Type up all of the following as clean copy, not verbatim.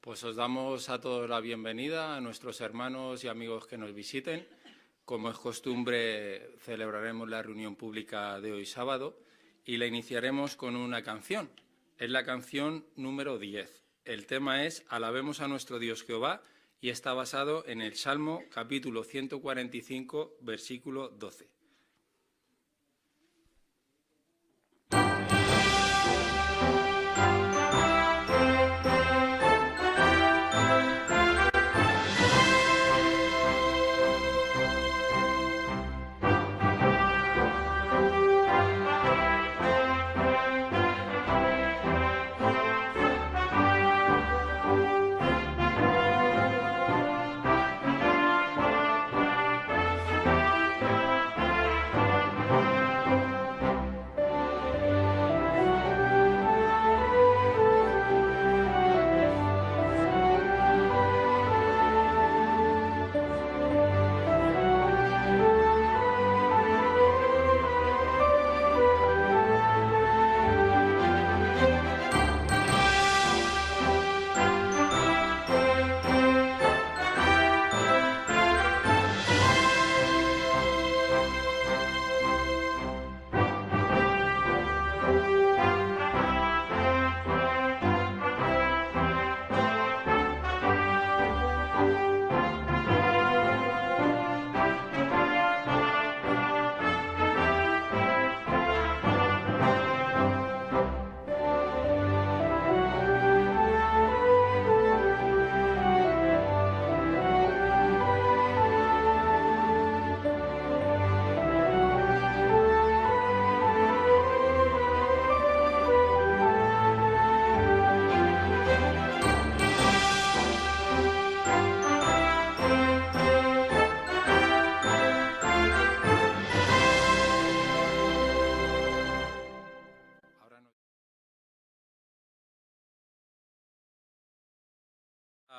Pues os damos a todos la bienvenida, a nuestros hermanos y amigos que nos visiten. Como es costumbre, celebraremos la reunión pública de hoy sábado y la iniciaremos con una canción. Es la canción número 10. El tema es Alabemos a nuestro Dios Jehová y está basado en el Salmo capítulo 145, versículo 12.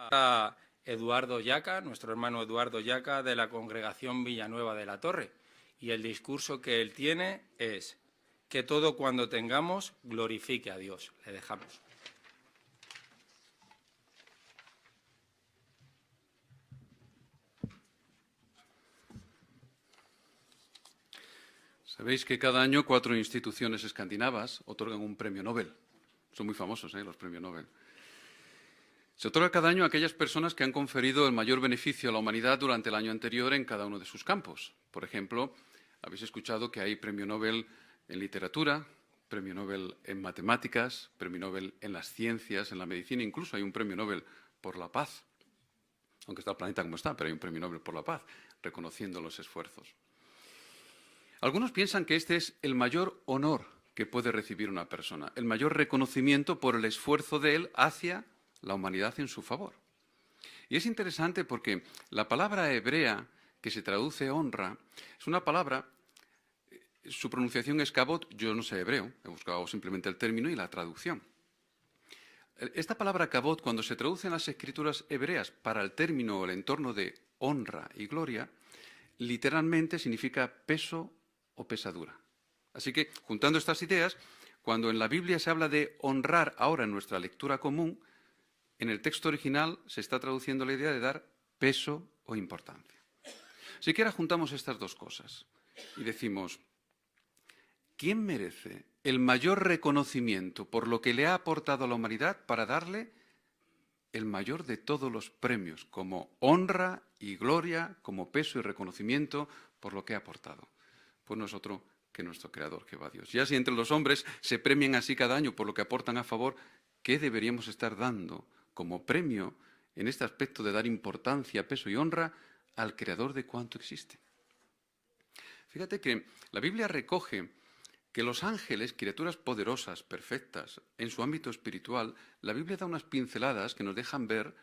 A Eduardo Yaca, nuestro hermano Eduardo Yaca, de la Congregación Villanueva de la Torre. Y el discurso que él tiene es que todo cuando tengamos glorifique a Dios. Le dejamos. Sabéis que cada año 4 instituciones escandinavas otorgan un premio Nobel. Son muy famosos, los premios Nobel. Se otorga cada año a aquellas personas que han conferido el mayor beneficio a la humanidad durante el año anterior en cada uno de sus campos. Por ejemplo, habéis escuchado que hay premio Nobel en literatura, premio Nobel en matemáticas, premio Nobel en las ciencias, en la medicina, incluso hay un premio Nobel por la paz. Aunque está el planeta como está, pero hay un premio Nobel por la paz, reconociendo los esfuerzos. Algunos piensan que este es el mayor honor que puede recibir una persona, el mayor reconocimiento por el esfuerzo de él hacia la humanidad en su favor. Y es interesante porque la palabra hebrea que se traduce honra es una palabra, su pronunciación es kabod, yo no sé hebreo, he buscado simplemente el término y la traducción. Esta palabra kabod, cuando se traduce en las escrituras hebreas para el término o el entorno de honra y gloria, literalmente significa peso o pesadura. Así que, juntando estas ideas, cuando en la Biblia se habla de honrar ahora en nuestra lectura común, en el texto original se está traduciendo la idea de dar peso o importancia. Así que ahora juntamos estas dos cosas y decimos, ¿quién merece el mayor reconocimiento por lo que le ha aportado a la humanidad para darle el mayor de todos los premios, como honra y gloria, como peso y reconocimiento por lo que ha aportado? Pues no es otro que nuestro Creador, Jehová Dios. Ya si entre los hombres se premian así cada año por lo que aportan a favor, ¿qué deberíamos estar dando como premio en este aspecto de dar importancia, peso y honra al Creador de cuanto existe? Fíjate que la Biblia recoge que los ángeles, criaturas poderosas, perfectas, en su ámbito espiritual, la Biblia da unas pinceladas que nos dejan ver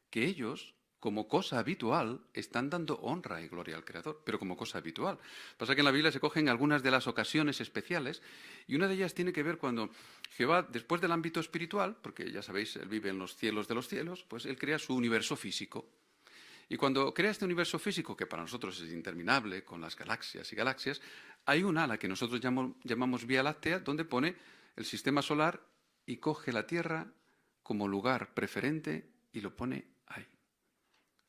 que ellos, como cosa habitual, están dando honra y gloria al Creador, pero como cosa habitual. Pasa que en la Biblia se cogen algunas de las ocasiones especiales y una de ellas tiene que ver cuando Jehová, después del ámbito espiritual, porque ya sabéis, Él vive en los cielos de los cielos, pues Él crea su universo físico. Y cuando crea este universo físico, que para nosotros es interminable, con las galaxias y galaxias, hay una a la que nosotros llamamos Vía Láctea, donde pone el sistema solar y coge la Tierra como lugar preferente y lo pone ahí,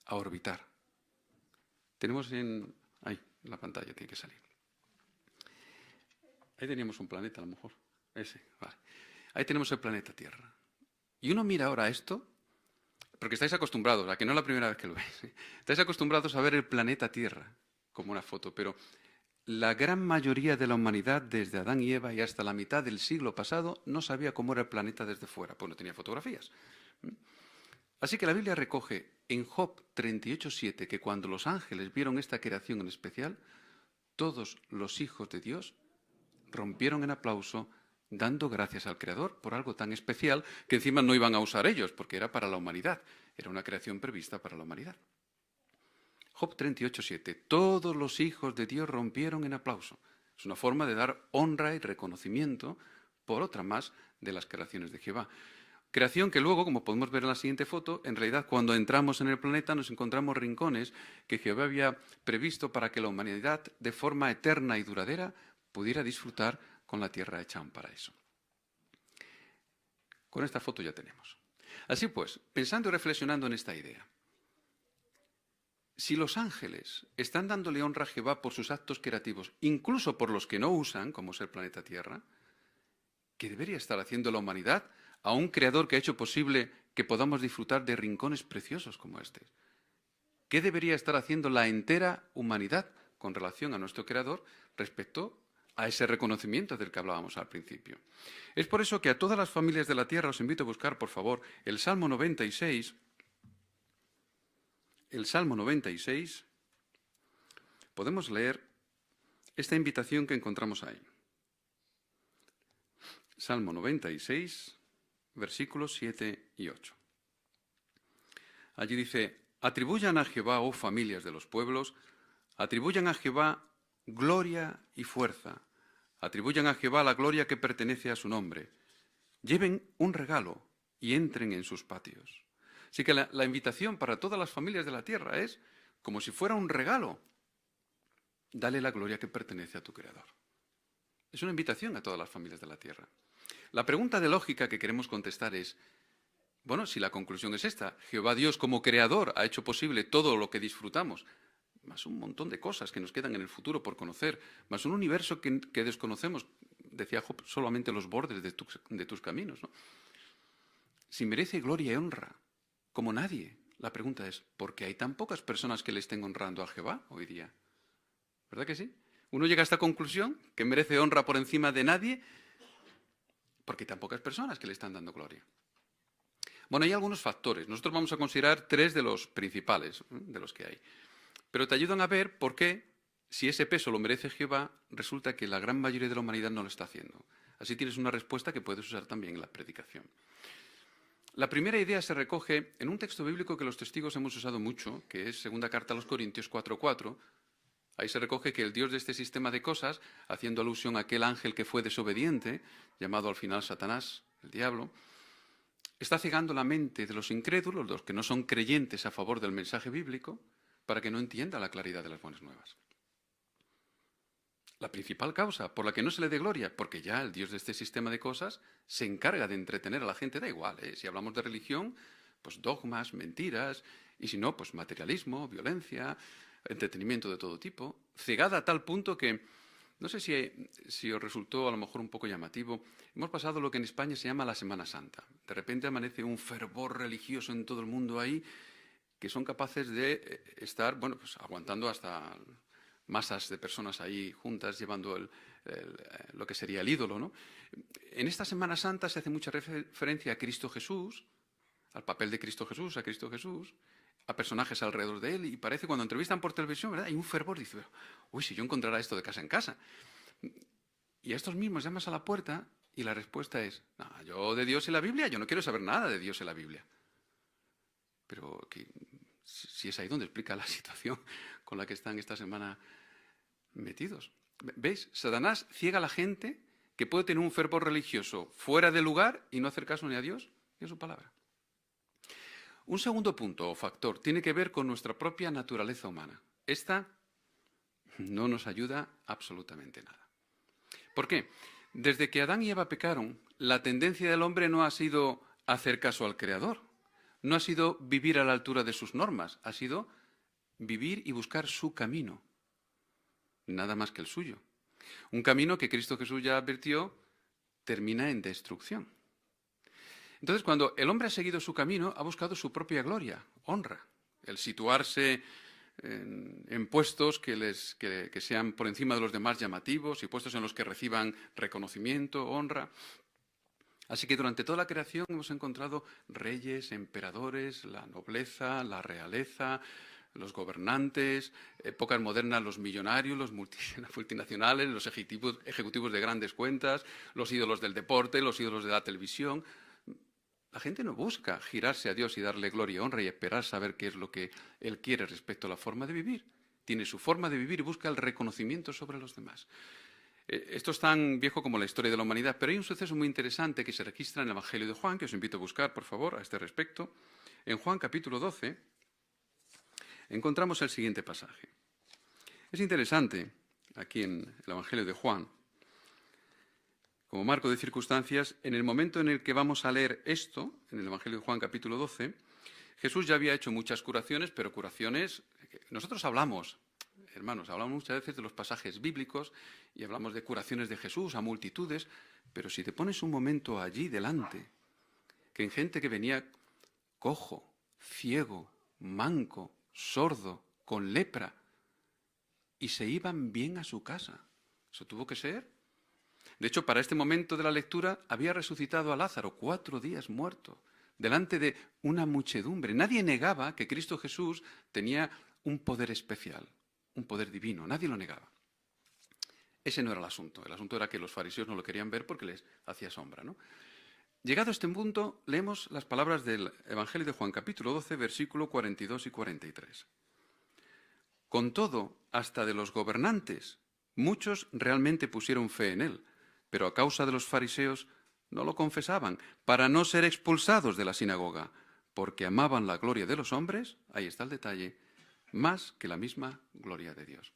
a orbitar. Tenemos ahí, en la pantalla tiene que salir. Ahí teníamos un planeta, a lo mejor. Ese, vale. Ahí tenemos el planeta Tierra. Y uno mira ahora esto, porque estáis acostumbrados, a que no es la primera vez que lo veis, estáis acostumbrados a ver el planeta Tierra como una foto, pero la gran mayoría de la humanidad, desde Adán y Eva y hasta la mitad del siglo pasado, no sabía cómo era el planeta desde fuera, pues no tenía fotografías. Así que la Biblia recoge en Job 38:7 que cuando los ángeles vieron esta creación en especial, todos los hijos de Dios rompieron en aplauso, dando gracias al Creador por algo tan especial que encima no iban a usar ellos, porque era para la humanidad, era una creación prevista para la humanidad. Job 38:7, todos los hijos de Dios rompieron en aplauso. Es una forma de dar honra y reconocimiento por otra más de las creaciones de Jehová. Creación que luego, como podemos ver en la siguiente foto, en realidad cuando entramos en el planeta nos encontramos rincones que Jehová había previsto para que la humanidad de forma eterna y duradera pudiera disfrutar con la tierra hecha un paraíso. Con esta foto ya tenemos. Así pues, pensando y reflexionando en esta idea, si los ángeles están dándole honra a Jehová por sus actos creativos, incluso por los que no usan, como es el planeta Tierra, ¿qué debería estar haciendo la humanidad a un creador que ha hecho posible que podamos disfrutar de rincones preciosos como este? ¿Qué debería estar haciendo la entera humanidad con relación a nuestro creador respecto a ese reconocimiento del que hablábamos al principio? Es por eso que a todas las familias de la tierra os invito a buscar, por favor, el Salmo 96. El Salmo 96, podemos leer esta invitación que encontramos ahí. Salmo 96, versículos 7 y 8. Allí dice, atribuyan a Jehová, oh familias de los pueblos, atribuyan a Jehová gloria y fuerza, atribuyan a Jehová la gloria que pertenece a su nombre, lleven un regalo y entren en sus patios. Así que la invitación para todas las familias de la tierra es, como si fuera un regalo, dale la gloria que pertenece a tu Creador. Es una invitación a todas las familias de la tierra. La pregunta de lógica que queremos contestar es, bueno, si la conclusión es esta, Jehová Dios como Creador ha hecho posible todo lo que disfrutamos, más un montón de cosas que nos quedan en el futuro por conocer, más un universo que desconocemos, decía Job, solamente los bordes de tus caminos, ¿no? Si merece gloria y honra, como nadie. La pregunta es, ¿por qué hay tan pocas personas que le estén honrando a Jehová hoy día? ¿Verdad que sí? Uno llega a esta conclusión, que merece honra por encima de nadie, porque hay tan pocas personas que le están dando gloria. Bueno, hay algunos factores. Nosotros vamos a considerar 3 de los principales, de los que hay. Pero te ayudan a ver por qué, si ese peso lo merece Jehová, resulta que la gran mayoría de la humanidad no lo está haciendo. Así tienes una respuesta que puedes usar también en la predicación. La primera idea se recoge en un texto bíblico que los testigos hemos usado mucho, que es segunda carta a los Corintios 4:4. Ahí se recoge que el Dios de este sistema de cosas, haciendo alusión a aquel ángel que fue desobediente, llamado al final Satanás, el diablo, está cegando la mente de los incrédulos, los que no son creyentes a favor del mensaje bíblico, para que no entienda la claridad de las buenas nuevas. La principal causa por la que no se le dé gloria, porque ya el Dios de este sistema de cosas se encarga de entretener a la gente, da igual, si hablamos de religión, pues dogmas, mentiras, y si no, pues materialismo, violencia, entretenimiento de todo tipo, cegada a tal punto que, no sé si os resultó a lo mejor un poco llamativo, hemos pasado lo que en España se llama la Semana Santa. De repente amanece un fervor religioso en todo el mundo ahí, que son capaces de estar, bueno, pues aguantando hasta masas de personas ahí juntas llevando lo que sería el ídolo, ¿no? En esta Semana Santa se hace mucha referencia a Cristo Jesús, al papel de Cristo Jesús, a personajes alrededor de él, y parece cuando entrevistan por televisión, ¿verdad? Hay un fervor, dice, uy, si yo encontrara esto de casa en casa. Y a estos mismos llamas a la puerta y la respuesta es, no, yo de Dios y la Biblia, yo no quiero saber nada de Dios y la Biblia. Pero si es ahí donde explica la situación con la que están esta semana metidos. ¿Veis? Satanás ciega a la gente que puede tener un fervor religioso fuera de lugar y no hacer caso ni a Dios ni a su palabra. Un segundo punto o factor tiene que ver con nuestra propia naturaleza humana. Esta no nos ayuda absolutamente nada. ¿Por qué? Desde que Adán y Eva pecaron, la tendencia del hombre no ha sido hacer caso al Creador. no ha sido vivir a la altura de sus normas, ha sido vivir y buscar su camino, nada más que el suyo. Un camino que Cristo Jesús ya advirtió termina en destrucción. Entonces, cuando el hombre ha seguido su camino, ha buscado su propia gloria, honra, el situarse en puestos que sean por encima de los demás llamativos y puestos en los que reciban reconocimiento, honra. Así que durante toda la creación hemos encontrado reyes, emperadores, la nobleza, la realeza, los gobernantes, épocas modernas, los millonarios, los multinacionales, los ejecutivos de grandes cuentas, los ídolos del deporte, los ídolos de la televisión. La gente no busca girarse a Dios y darle gloria y honra y esperar saber qué es lo que Él quiere respecto a la forma de vivir. Tiene su forma de vivir y busca el reconocimiento sobre los demás. Esto es tan viejo como la historia de la humanidad, pero hay un suceso muy interesante que se registra en el Evangelio de Juan, que os invito a buscar, por favor, a este respecto. En Juan capítulo 12 encontramos el siguiente pasaje. Es interesante, aquí en el Evangelio de Juan, como marco de circunstancias, en el momento en el que vamos a leer esto, en el Evangelio de Juan capítulo 12, Jesús ya había hecho muchas curaciones, pero curaciones... Nosotros hablamos, hermanos, hablamos muchas veces de los pasajes bíblicos y hablamos de curaciones de Jesús a multitudes, pero si te pones un momento allí delante, que en gente que venía cojo, ciego, manco, sordo, con lepra, y se iban bien a su casa, ¿eso tuvo que ser? De hecho, para este momento de la lectura había resucitado a Lázaro, 4 días muerto, delante de una muchedumbre. Nadie negaba que Cristo Jesús tenía un poder especial, un poder divino, nadie lo negaba. Ese no era el asunto era que los fariseos no lo querían ver porque les hacía sombra, ¿no? Llegado a este punto, leemos las palabras del Evangelio de Juan, capítulo 12, versículo 42 y 43. Con todo, hasta de los gobernantes, muchos realmente pusieron fe en él, pero a causa de los fariseos no lo confesaban, para no ser expulsados de la sinagoga, porque amaban la gloria de los hombres, ahí está el detalle, más que la misma gloria de Dios.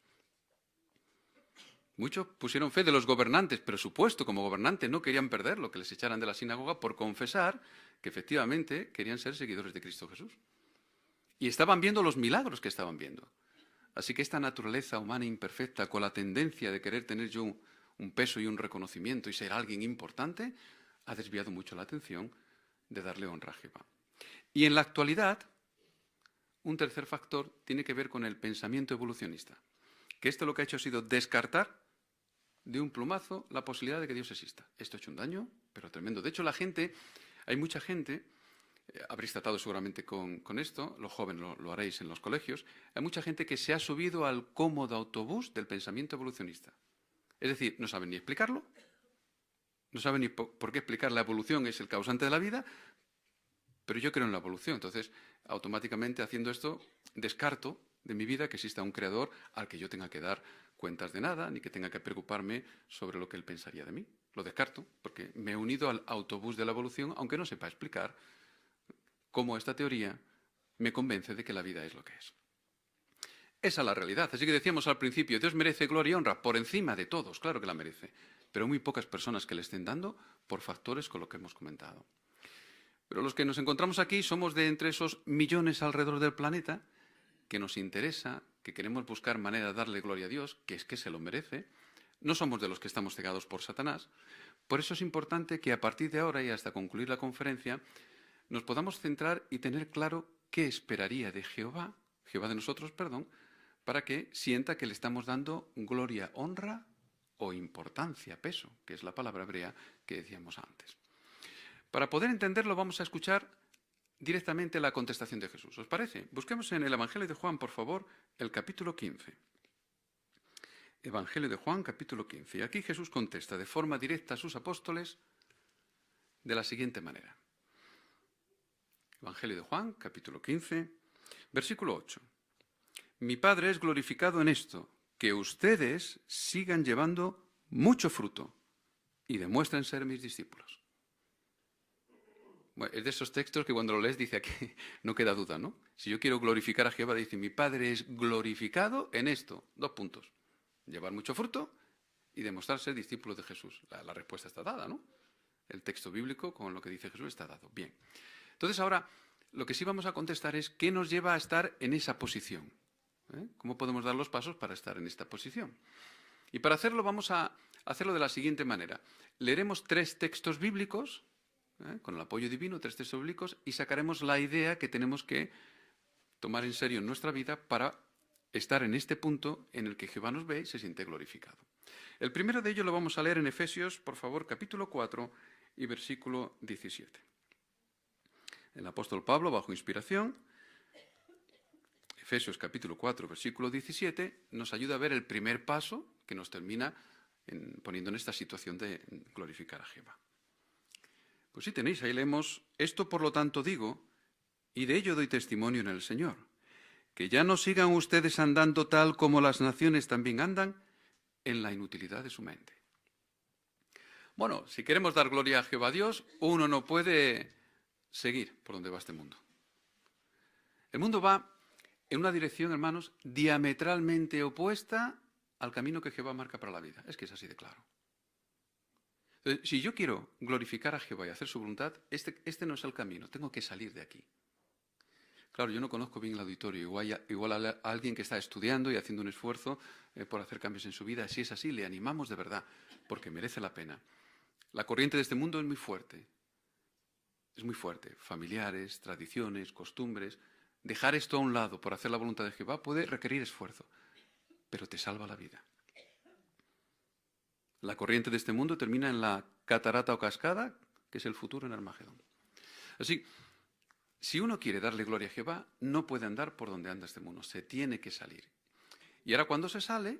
Muchos pusieron fe de los gobernantes, pero supuesto, como gobernantes no querían perder lo que les echaran de la sinagoga por confesar que efectivamente querían ser seguidores de Cristo Jesús. Y estaban viendo los milagros que estaban viendo. Así que esta naturaleza humana imperfecta, con la tendencia de querer tener yo un peso y un reconocimiento y ser alguien importante, ha desviado mucho la atención de darle honra a Jehová. Y en la actualidad, un tercer factor tiene que ver con el pensamiento evolucionista, que esto lo que ha hecho ha sido descartar de un plumazo la posibilidad de que Dios exista. Esto ha hecho un daño, pero tremendo. De hecho, hay mucha gente, habréis tratado seguramente con esto, los jóvenes lo haréis en los colegios, hay mucha gente que se ha subido al cómodo autobús del pensamiento evolucionista. Es decir, no saben ni explicarlo, no saben ni por qué explicar la evolución es el causante de la vida, pero yo creo en la evolución. Entonces, automáticamente haciendo esto, descarto de mi vida que exista un creador al que yo tenga que dar cuentas de nada, ni que tenga que preocuparme sobre lo que él pensaría de mí. Lo descarto, porque me he unido al autobús de la evolución, aunque no sepa explicar cómo esta teoría me convence de que la vida es lo que es. Esa es la realidad. Así que decíamos al principio, Dios merece gloria y honra por encima de todos, claro que la merece, pero hay muy pocas personas que le estén dando por factores con lo que hemos comentado. Pero los que nos encontramos aquí somos de entre esos millones alrededor del planeta que nos interesa, que queremos buscar manera de darle gloria a Dios, que es que se lo merece. No somos de los que estamos cegados por Satanás. Por eso es importante que a partir de ahora y hasta concluir la conferencia nos podamos centrar y tener claro qué esperaría de Jehová de nosotros, para que sienta que le estamos dando gloria, honra o importancia, peso, que es la palabra hebrea que decíamos antes. Para poder entenderlo vamos a escuchar directamente la contestación de Jesús. ¿Os parece? Busquemos en el Evangelio de Juan, por favor, el capítulo 15. Evangelio de Juan, capítulo 15. Y aquí Jesús contesta de forma directa a sus apóstoles de la siguiente manera. Evangelio de Juan, capítulo 15, versículo 8. Mi Padre es glorificado en esto, que ustedes sigan llevando mucho fruto y demuestren ser mis discípulos. Bueno, es de esos textos que cuando lo lees dice aquí, no queda duda, ¿no? Si yo quiero glorificar a Jehová, dice, mi Padre es glorificado en esto. 2 puntos. Llevar mucho fruto y demostrar ser discípulos de Jesús. La respuesta está dada, ¿no? El texto bíblico con lo que dice Jesús está dado. Bien. Entonces ahora, Lo que sí vamos a contestar es qué nos lleva a estar en esa posición. ¿Cómo podemos dar los pasos para estar en esta posición? Y para hacerlo vamos a hacerlo de la siguiente manera. Leeremos 3 textos bíblicos, con el apoyo divino, 3 textos bíblicos, y sacaremos la idea que tenemos que tomar en serio en nuestra vida para estar en este punto en el que Jehová nos ve y se siente glorificado. El primero de ellos lo vamos a leer en Efesios, por favor, capítulo 4 y versículo 17. El apóstol Pablo, bajo inspiración, Efesios capítulo 4, versículo 17, nos ayuda a ver el primer paso que nos termina poniendo en esta situación de glorificar a Jehová. Pues sí tenéis, ahí leemos: esto por lo tanto digo, y de ello doy testimonio en el Señor, que ya no sigan ustedes andando tal como las naciones también andan, en la inutilidad de su mente. Bueno, si queremos dar gloria a Jehová Dios, uno no puede seguir por donde va este mundo. El mundo va en una dirección, hermanos, diametralmente opuesta al camino que Jehová marca para la vida. Es que es así de claro. Entonces, si yo quiero glorificar a Jehová y hacer su voluntad, este no es el camino, tengo que salir de aquí. Claro, yo no conozco bien el auditorio, igual a alguien que está estudiando y haciendo un esfuerzo por hacer cambios en su vida. Si es así, le animamos de verdad, porque merece la pena. La corriente de este mundo es muy fuerte. Es muy fuerte. Familiares, tradiciones, costumbres. Dejar esto a un lado por hacer la voluntad de Jehová puede requerir esfuerzo, pero te salva la vida. La corriente de este mundo termina en la catarata o cascada, que es el futuro en Armagedón. Así, si uno quiere darle gloria a Jehová, no puede andar por donde anda este mundo, se tiene que salir. Y ahora cuando se sale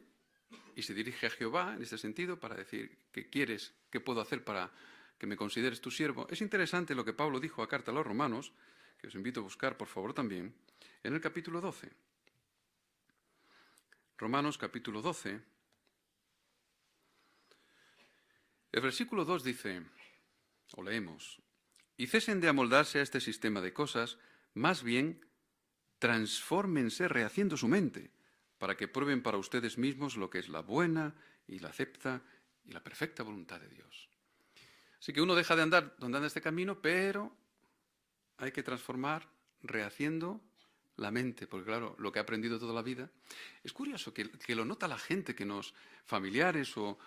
y se dirige a Jehová, en este sentido, para decir, ¿qué quieres? ¿Qué puedo hacer para que me consideres tu siervo? Es interesante lo que Pablo dijo a carta a los Romanos, que os invito a buscar, por favor, también, en el capítulo 12. Romanos capítulo 12. El versículo 2 dice, o leemos: y cesen de amoldarse a este sistema de cosas, más bien transfórmense rehaciendo su mente, para que prueben para ustedes mismos lo que es la buena y la acepta y la perfecta voluntad de Dios. Así que uno deja de andar donde anda este camino, pero hay que transformar rehaciendo la mente, porque claro, lo que ha aprendido toda la vida. Es curioso que lo nota la gente, familiares o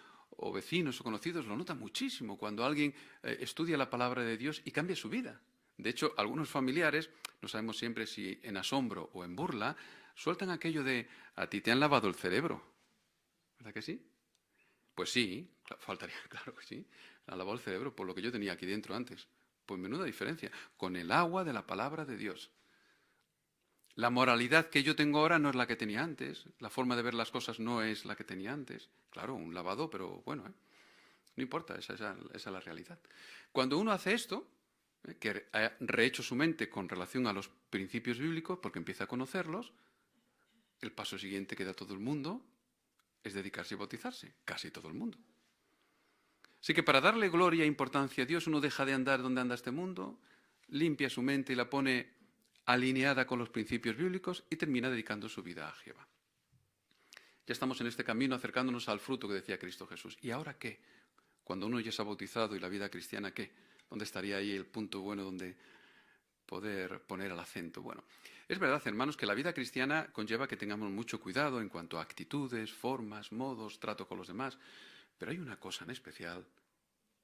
vecinos o conocidos, lo nota muchísimo cuando alguien estudia la palabra de Dios y cambia su vida. De hecho, algunos familiares, no sabemos siempre si en asombro o en burla, sueltan aquello de: a ti te han lavado el cerebro. ¿Verdad que sí? Pues sí, faltaría, claro que sí. Han lavado el cerebro por lo que yo tenía aquí dentro antes. Pues menuda diferencia. Con el agua de la palabra de Dios. La moralidad que yo tengo ahora no es la que tenía antes. La forma de ver las cosas no es la que tenía antes. Claro, un lavado, pero bueno, no importa, esa es la realidad. Cuando uno hace esto, que ha rehecho su mente con relación a los principios bíblicos, porque empieza a conocerlos, el paso siguiente que da todo el mundo es dedicarse a bautizarse, casi todo el mundo. Así que para darle gloria e importancia a Dios, uno deja de andar donde anda este mundo, limpia su mente y la pone alineada con los principios bíblicos y termina dedicando su vida a Jehová. Ya estamos en este camino acercándonos al fruto que decía Cristo Jesús. ¿Y ahora qué? Cuando uno ya se ha bautizado y la vida cristiana, ¿qué? ¿Dónde estaría ahí el punto bueno donde poder poner el acento? Bueno, es verdad, hermanos, que la vida cristiana conlleva que tengamos mucho cuidado en cuanto a actitudes, formas, modos, trato con los demás. Pero hay una cosa en especial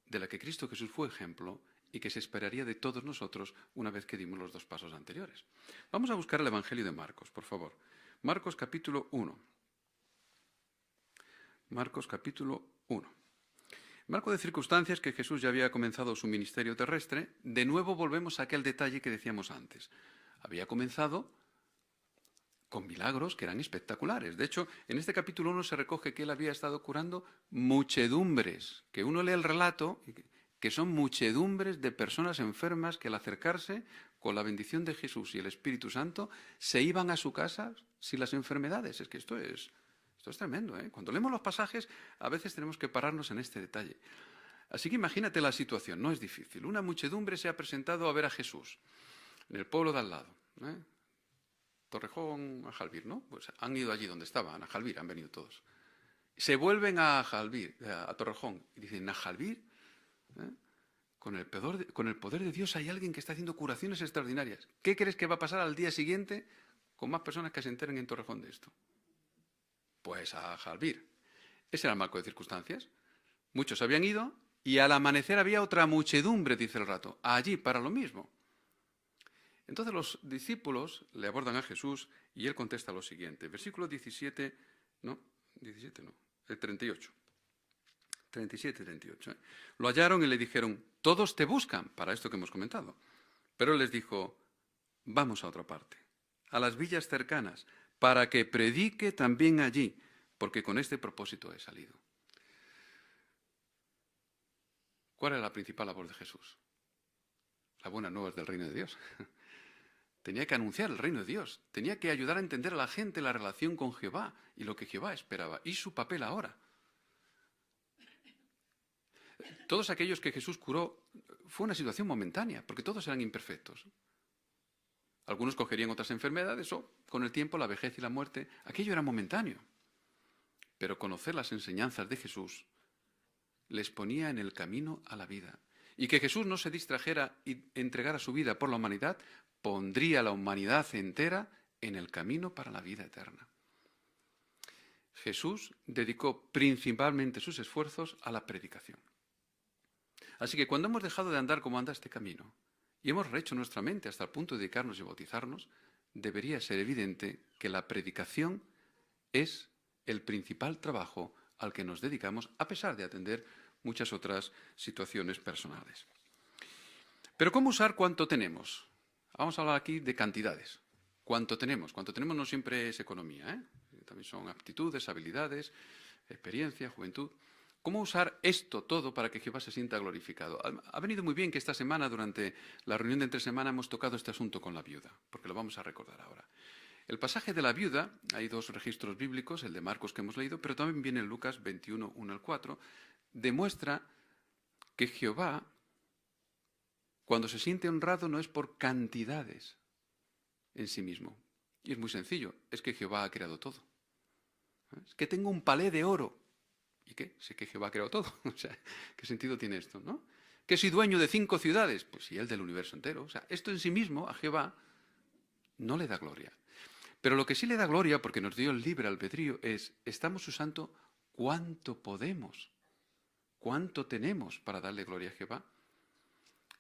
de la que Cristo Jesús fue ejemplo y que se esperaría de todos nosotros una vez que dimos los 2 pasos anteriores. Vamos a buscar el Evangelio de Marcos, por favor. Marcos capítulo 1. Marcos capítulo 1. Marco de circunstancias que Jesús ya había comenzado su ministerio terrestre, de nuevo volvemos a aquel detalle que decíamos antes. Había comenzado con milagros que eran espectaculares. De hecho, en este capítulo 1 se recoge que él había estado curando muchedumbres, que uno lee el relato, que son muchedumbres de personas enfermas que al acercarse, con la bendición de Jesús y el Espíritu Santo, se iban a su casa sin las enfermedades. Es que esto es tremendo, ¿eh? Cuando leemos los pasajes, a veces tenemos que pararnos en este detalle. Así que imagínate la situación, no es difícil. Una muchedumbre se ha presentado a ver a Jesús en el pueblo de al lado, Torrejón, a Jalbir, ¿no? Pues han ido allí donde estaban, a Jalbir, han venido todos. Se vuelven a Jalbir, a Torrejón, y dicen: ¿a Jalbir? con el poder de Dios hay alguien que está haciendo curaciones extraordinarias. ¿Qué crees que va a pasar al día siguiente con más personas que se enteren en Torrejón de esto? Pues a Jalbir. Ese era el marco de circunstancias. Muchos habían ido y al amanecer había otra muchedumbre, dice el relato, allí para lo mismo. Entonces los discípulos le abordan a Jesús y él contesta lo siguiente. Versículo 38. 37 y 38. Lo hallaron y le dijeron, todos te buscan, para esto que hemos comentado. Pero él les dijo, vamos a otra parte, a las villas cercanas, para que predique también allí, porque con este propósito he salido. ¿Cuál era la principal labor de Jesús? La buena nueva del reino de Dios. Tenía que anunciar el reino de Dios, tenía que ayudar a entender a la gente la relación con Jehová y lo que Jehová esperaba, y su papel ahora. Todos aquellos que Jesús curó fue una situación momentánea, porque todos eran imperfectos. Algunos cogerían otras enfermedades o, con el tiempo, la vejez y la muerte. Aquello era momentáneo. Pero conocer las enseñanzas de Jesús les ponía en el camino a la vida. Y que Jesús no se distrajera y entregara su vida por la humanidad, pondría a la humanidad entera en el camino para la vida eterna. Jesús dedicó principalmente sus esfuerzos a la predicación. Así que cuando hemos dejado de andar como anda este camino y hemos rehecho nuestra mente hasta el punto de dedicarnos y bautizarnos, debería ser evidente que la predicación es el principal trabajo al que nos dedicamos, a pesar de atender muchas otras situaciones personales. Pero ¿cómo usar cuanto tenemos? Vamos a hablar aquí de cantidades. ¿Cuánto tenemos? Cuánto tenemos no siempre es economía, ¿eh? También son aptitudes, habilidades, experiencia, juventud. ¿Cómo usar esto todo para que Jehová se sienta glorificado? Ha venido muy bien que esta semana, durante la reunión de entre semana, hemos tocado este asunto con la viuda, porque lo vamos a recordar ahora. El pasaje de la viuda, hay dos registros bíblicos, el de Marcos que hemos leído, pero también viene en Lucas 21, 1 al 4, demuestra que Jehová, cuando se siente honrado, no es por cantidades en sí mismo. Y es muy sencillo, es que Jehová ha creado todo. Es que tengo un palé de oro. ¿Y qué? Sé que Jehová ha creado todo. O sea, ¿qué sentido tiene esto, no? ¿Que soy dueño de 5 ciudades? Pues sí, el del universo entero. O sea, esto en sí mismo a Jehová no le da gloria. Pero lo que sí le da gloria, porque nos dio el libre albedrío, es, estamos usando cuánto podemos, cuánto tenemos para darle gloria a Jehová.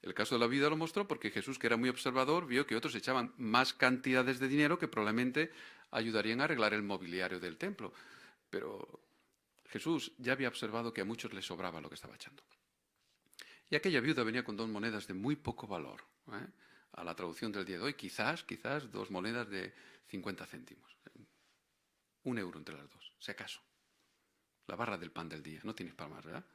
El caso de la viuda lo mostró porque Jesús, que era muy observador, vio que otros echaban más cantidades de dinero que probablemente ayudarían a arreglar el mobiliario del templo. Pero Jesús ya había observado que a muchos les sobraba lo que estaba echando. Y aquella viuda venía con 2 monedas de muy poco valor. A la traducción del día de hoy, quizás 2 monedas de 50 céntimos. 1 euro entre las dos, si acaso. La barra del pan del día, no tienes para más, ¿verdad?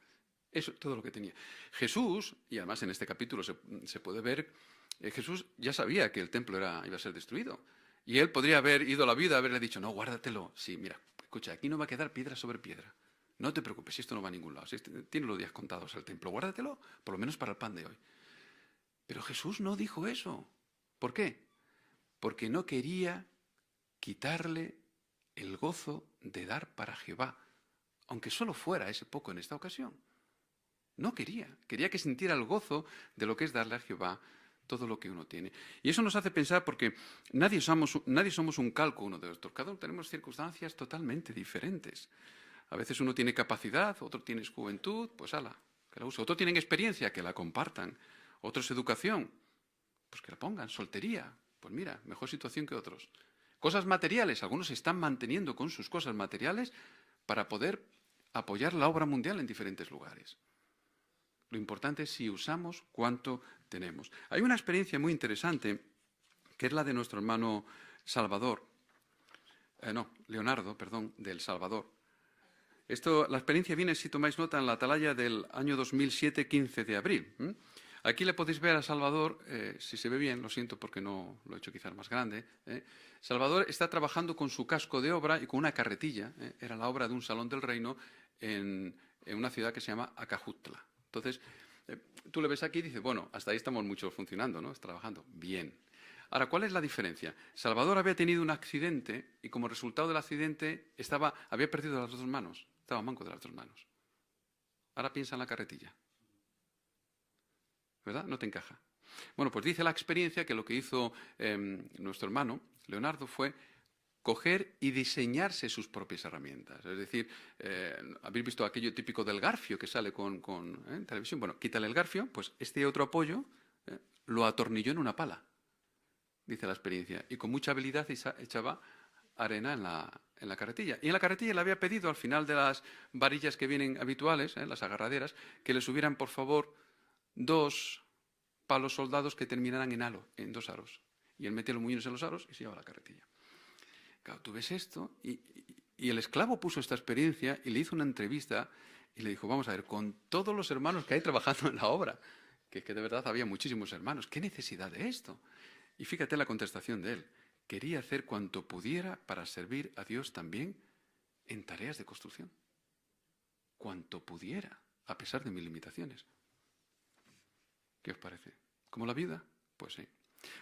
Eso es todo lo que tenía. Jesús, y además en este capítulo se puede ver, Jesús ya sabía que el templo iba a ser destruido. Y él podría haber ido a la viuda y haberle dicho, no, guárdatelo. Sí, mira, escucha, aquí no va a quedar piedra sobre piedra. No te preocupes, esto no va a ningún lado. Tiene los días contados el templo, guárdatelo, por lo menos para el pan de hoy. Pero Jesús no dijo eso. ¿Por qué? Porque no quería quitarle el gozo de dar para Jehová, aunque solo fuera ese poco en esta ocasión. No quería que sintiera el gozo de lo que es darle a Jehová todo lo que uno tiene. Y eso nos hace pensar porque nadie somos un calco uno de otros. Cada uno tenemos circunstancias totalmente diferentes. A veces uno tiene capacidad, otro tiene juventud, pues ala, que la use. Otros tienen experiencia, que la compartan. Otros educación, pues que la pongan. Soltería, pues mira, mejor situación que otros. Cosas materiales, algunos se están manteniendo con sus cosas materiales para poder apoyar la obra mundial en diferentes lugares. Lo importante es si usamos cuánto tenemos. Hay una experiencia muy interesante, que es la de nuestro hermano Leonardo, del Salvador. La experiencia viene, si tomáis nota, en la atalaya del año 2007, 15 de abril. Aquí le podéis ver a Salvador, si se ve bien, lo siento porque no lo he hecho quizás más grande. Salvador está trabajando con su casco de obra y con una carretilla. Era la obra de un salón del reino en una ciudad que se llama Acajutla. Entonces, tú le ves aquí y dices, bueno, hasta ahí estamos muchos funcionando, ¿no? Trabajando. Bien. Ahora, ¿cuál es la diferencia? Salvador había tenido un accidente y como resultado del accidente había perdido las 2 manos. Estaba manco de las 2 manos. Ahora piensa en la carretilla. ¿verdad? No te encaja. Bueno, pues dice la experiencia que lo que hizo nuestro hermano, Leonardo, fue coger y diseñarse sus propias herramientas. Es decir, habéis visto aquello típico del garfio que sale en televisión. Bueno, quítale el garfio, pues este otro apoyo lo atornilló en una pala, dice la experiencia, y con mucha habilidad echaba arena en la carretilla. Y en la carretilla le había pedido, al final de las varillas que vienen habituales, las agarraderas, que le subieran, por favor, 2 palos soldados que terminaran en 2 aros. Y él metía los muñones en los aros y se llevaba la carretilla. Claro, tú ves esto y el esclavo puso esta experiencia y le hizo una entrevista y le dijo, vamos a ver, con todos los hermanos que hay trabajando en la obra, que de verdad había muchísimos hermanos, ¿qué necesidad de esto? Y fíjate la contestación de él. Quería hacer cuanto pudiera para servir a Dios también en tareas de construcción. Cuanto pudiera, a pesar de mis limitaciones. ¿Qué os parece? ¿Como la vida? Pues sí.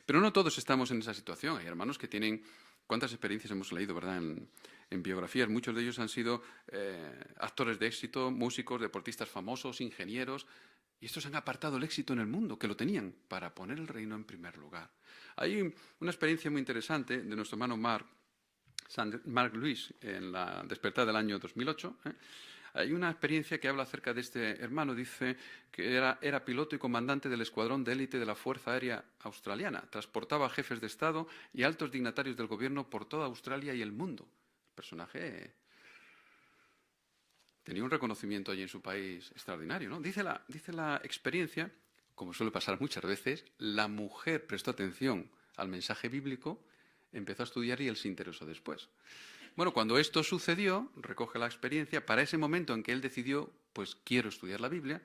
Pero no todos estamos en esa situación. Hay hermanos que tienen... ¿Cuántas experiencias hemos leído, verdad, en biografías? Muchos de ellos han sido actores de éxito, músicos, deportistas famosos, ingenieros, y estos han apartado el éxito en el mundo, que lo tenían, para poner el reino en primer lugar. Hay una experiencia muy interesante de nuestro hermano Mark Lewis en la Despertar del año 2008. Hay una experiencia que habla acerca de este hermano. Dice que era piloto y comandante del escuadrón de élite de la Fuerza Aérea Australiana. Transportaba a jefes de Estado y altos dignatarios del gobierno por toda Australia y el mundo. El personaje tenía un reconocimiento allí en su país extraordinario, ¿no? Dice la experiencia, como suele pasar muchas veces, la mujer prestó atención al mensaje bíblico, empezó a estudiar y él se interesó después. Bueno, cuando esto sucedió, recoge la experiencia, para ese momento en que él decidió, pues quiero estudiar la Biblia,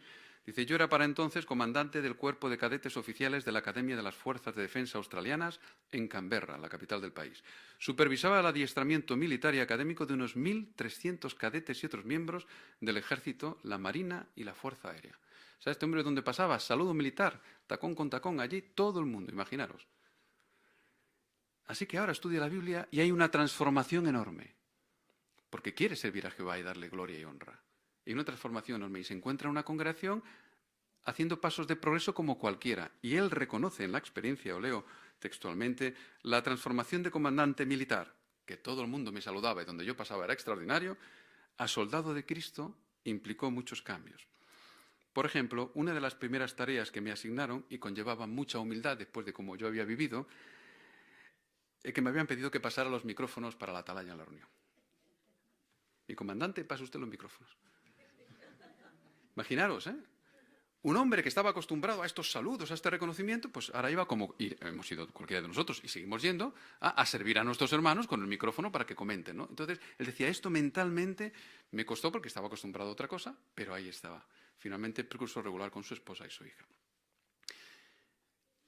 dice, yo era para entonces comandante del cuerpo de cadetes oficiales de la Academia de las Fuerzas de Defensa Australianas en Canberra, la capital del país. Supervisaba el adiestramiento militar y académico de unos 1.300 cadetes y otros miembros del Ejército, la Marina y la Fuerza Aérea. O sea, este hombre donde pasaba, saludo militar, tacón con tacón, allí todo el mundo, imaginaros. Así que ahora estudia la Biblia y hay una transformación enorme, porque quiere servir a Jehová y darle gloria y honra. Y una transformación enorme, y se encuentra en una congregación haciendo pasos de progreso como cualquiera. Y él reconoce en la experiencia, o leo textualmente, la transformación de comandante militar, que todo el mundo me saludaba y donde yo pasaba era extraordinario, a soldado de Cristo implicó muchos cambios. Por ejemplo, una de las primeras tareas que me asignaron, y conllevaba mucha humildad después de cómo yo había vivido, que me habían pedido que pasara los micrófonos para la atalaya en la reunión. Mi comandante, pase usted los micrófonos. Imaginaros, un hombre que estaba acostumbrado a estos saludos, a este reconocimiento, pues ahora iba como, y hemos ido cualquiera de nosotros, y seguimos yendo, a servir a nuestros hermanos con el micrófono para que comenten, ¿no? Entonces, él decía, esto mentalmente me costó porque estaba acostumbrado a otra cosa, pero ahí estaba. Finalmente, percurso regular con su esposa y su hija.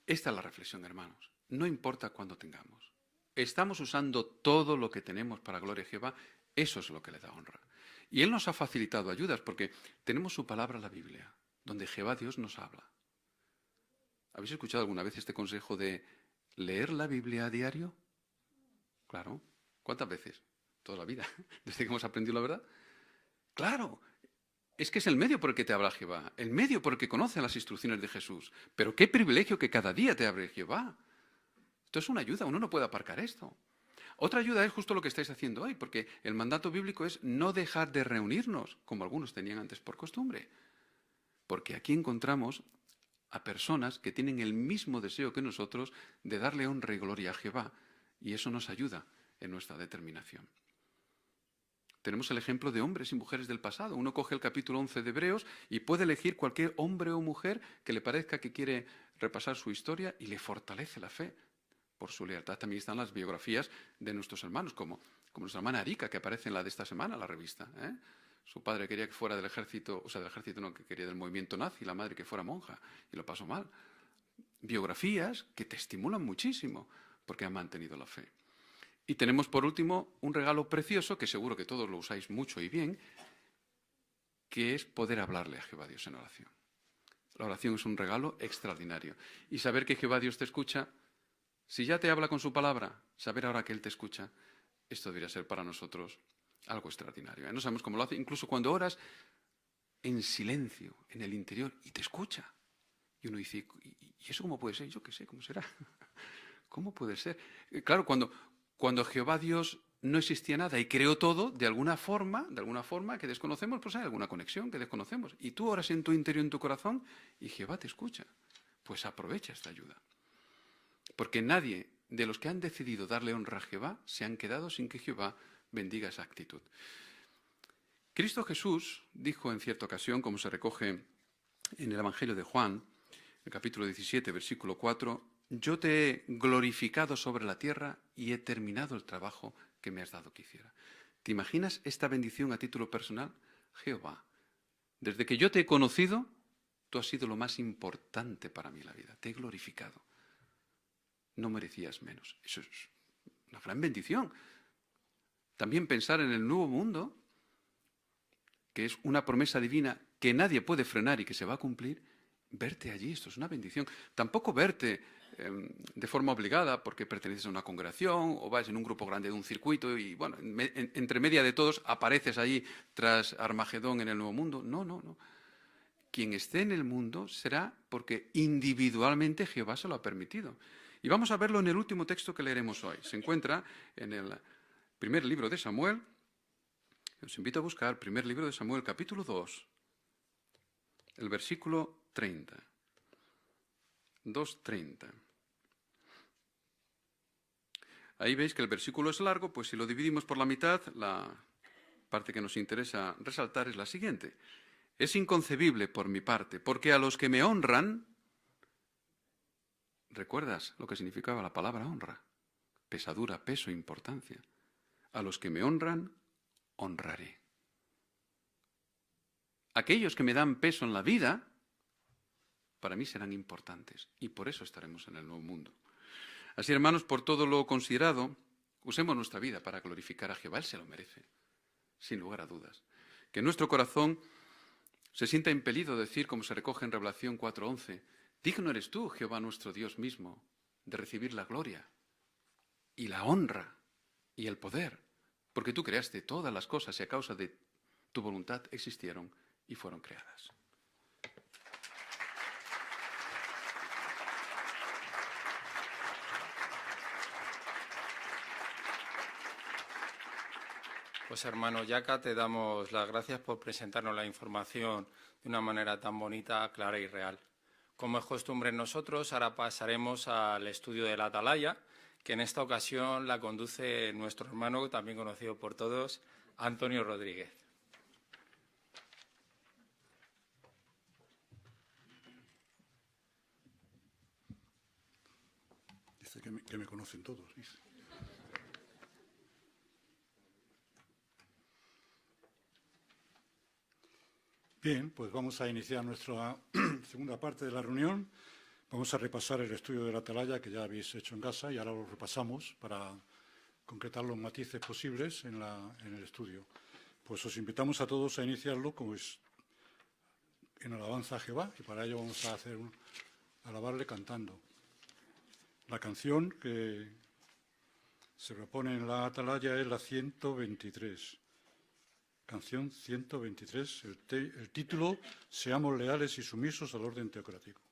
Esta es la reflexión, hermanos. No importa cuándo tengamos. Estamos usando todo lo que tenemos para gloria a Jehová, eso es lo que le da honra. Y Él nos ha facilitado ayudas porque tenemos su palabra, la Biblia, donde Jehová Dios nos habla. ¿Habéis escuchado alguna vez este consejo de leer la Biblia a diario? Claro. ¿Cuántas veces? Toda la vida, desde que hemos aprendido la verdad. Claro. Es que es el medio por el que te habla Jehová, el medio por el que conoce las instrucciones de Jesús. Pero qué privilegio que cada día te abre Jehová. Esto es una ayuda, uno no puede aparcar esto. Otra ayuda es justo lo que estáis haciendo hoy, porque el mandato bíblico es no dejar de reunirnos, como algunos tenían antes por costumbre. Porque aquí encontramos a personas que tienen el mismo deseo que nosotros de darle honra y gloria a Jehová, y eso nos ayuda en nuestra determinación. Tenemos el ejemplo de hombres y mujeres del pasado. Uno coge el capítulo 11 de Hebreos y puede elegir cualquier hombre o mujer que le parezca que quiere repasar su historia y le fortalece la fe. Por su lealtad también están las biografías de nuestros hermanos, como nuestra hermana Arika, que aparece en la de esta semana, la revista. Su padre quería que fuera del ejército, o sea, del ejército no, que quería del movimiento nazi, la madre que fuera monja, y lo pasó mal. Biografías que te estimulan muchísimo, porque han mantenido la fe. Y tenemos, por último, un regalo precioso, que seguro que todos lo usáis mucho y bien, que es poder hablarle a Jehová Dios en oración. La oración es un regalo extraordinario. Y saber que Jehová Dios te escucha, si ya te habla con su palabra, saber ahora que Él te escucha, esto debería ser para nosotros algo extraordinario. No sabemos cómo lo hace, incluso cuando oras en silencio, en el interior, y te escucha. Y uno dice, ¿y eso cómo puede ser? Yo qué sé, ¿cómo será? ¿Cómo puede ser? Claro, cuando Jehová Dios no existía nada y creó todo, de alguna forma que desconocemos, pues hay alguna conexión que desconocemos. Y tú oras en tu interior, en tu corazón, y Jehová te escucha. Pues aprovecha esta ayuda. Porque nadie de los que han decidido darle honra a Jehová se han quedado sin que Jehová bendiga esa actitud. Cristo Jesús dijo en cierta ocasión, como se recoge en el Evangelio de Juan, el capítulo 17, versículo 4, yo te he glorificado sobre la tierra y he terminado el trabajo que me has dado que hiciera. ¿Te imaginas esta bendición a título personal? Jehová, desde que yo te he conocido, tú has sido lo más importante para mí en la vida. Te he glorificado. No merecías menos. Eso es una gran bendición. También pensar en el nuevo mundo, que es una promesa divina que nadie puede frenar y que se va a cumplir. Verte allí, esto es una bendición. Tampoco verte de forma obligada porque perteneces a una congregación o vas en un grupo grande de un circuito y, bueno, entre media de todos apareces allí tras Armagedón en el nuevo mundo. No, no, no. Quien esté en el mundo será porque individualmente Jehová se lo ha permitido. Y vamos a verlo en el último texto que leeremos hoy. Se encuentra en el primer libro de Samuel. Os invito a buscar primer libro de Samuel, capítulo 2, el versículo 30. 2:30. Ahí veis que el versículo es largo, pues si lo dividimos por la mitad, la parte que nos interesa resaltar es la siguiente. Es inconcebible por mi parte, porque a los que me honran, ¿recuerdas lo que significaba la palabra honra? Pesadura, peso, importancia. A los que me honran, honraré. Aquellos que me dan peso en la vida, para mí serán importantes y por eso estaremos en el nuevo mundo. Así, hermanos, por todo lo considerado, usemos nuestra vida para glorificar a Jehová. Él se lo merece, sin lugar a dudas. Que nuestro corazón se sienta impelido a decir, como se recoge en Revelación 4:11, digno eres tú, Jehová nuestro Dios mismo, de recibir la gloria y la honra y el poder, porque tú creaste todas las cosas y a causa de tu voluntad existieron y fueron creadas. Pues hermano Yaca, te damos las gracias por presentarnos la información de una manera tan bonita, clara y real. Como es costumbre en nosotros, ahora pasaremos al estudio de la Atalaya, que en esta ocasión la conduce nuestro hermano, también conocido por todos, Antonio Rodríguez. Dice que me conocen todos, dice. Bien, pues vamos a iniciar nuestra segunda parte de la reunión. Vamos a repasar el estudio de la Atalaya que ya habéis hecho en casa y ahora lo repasamos para concretar los matices posibles en el estudio. Pues os invitamos a todos a iniciarlo como es en alabanza a Jehová y para ello vamos a alabarle cantando. La canción que se propone en la Atalaya es la 123. Canción 123, el título, Seamos leales y sumisos al orden teocrático.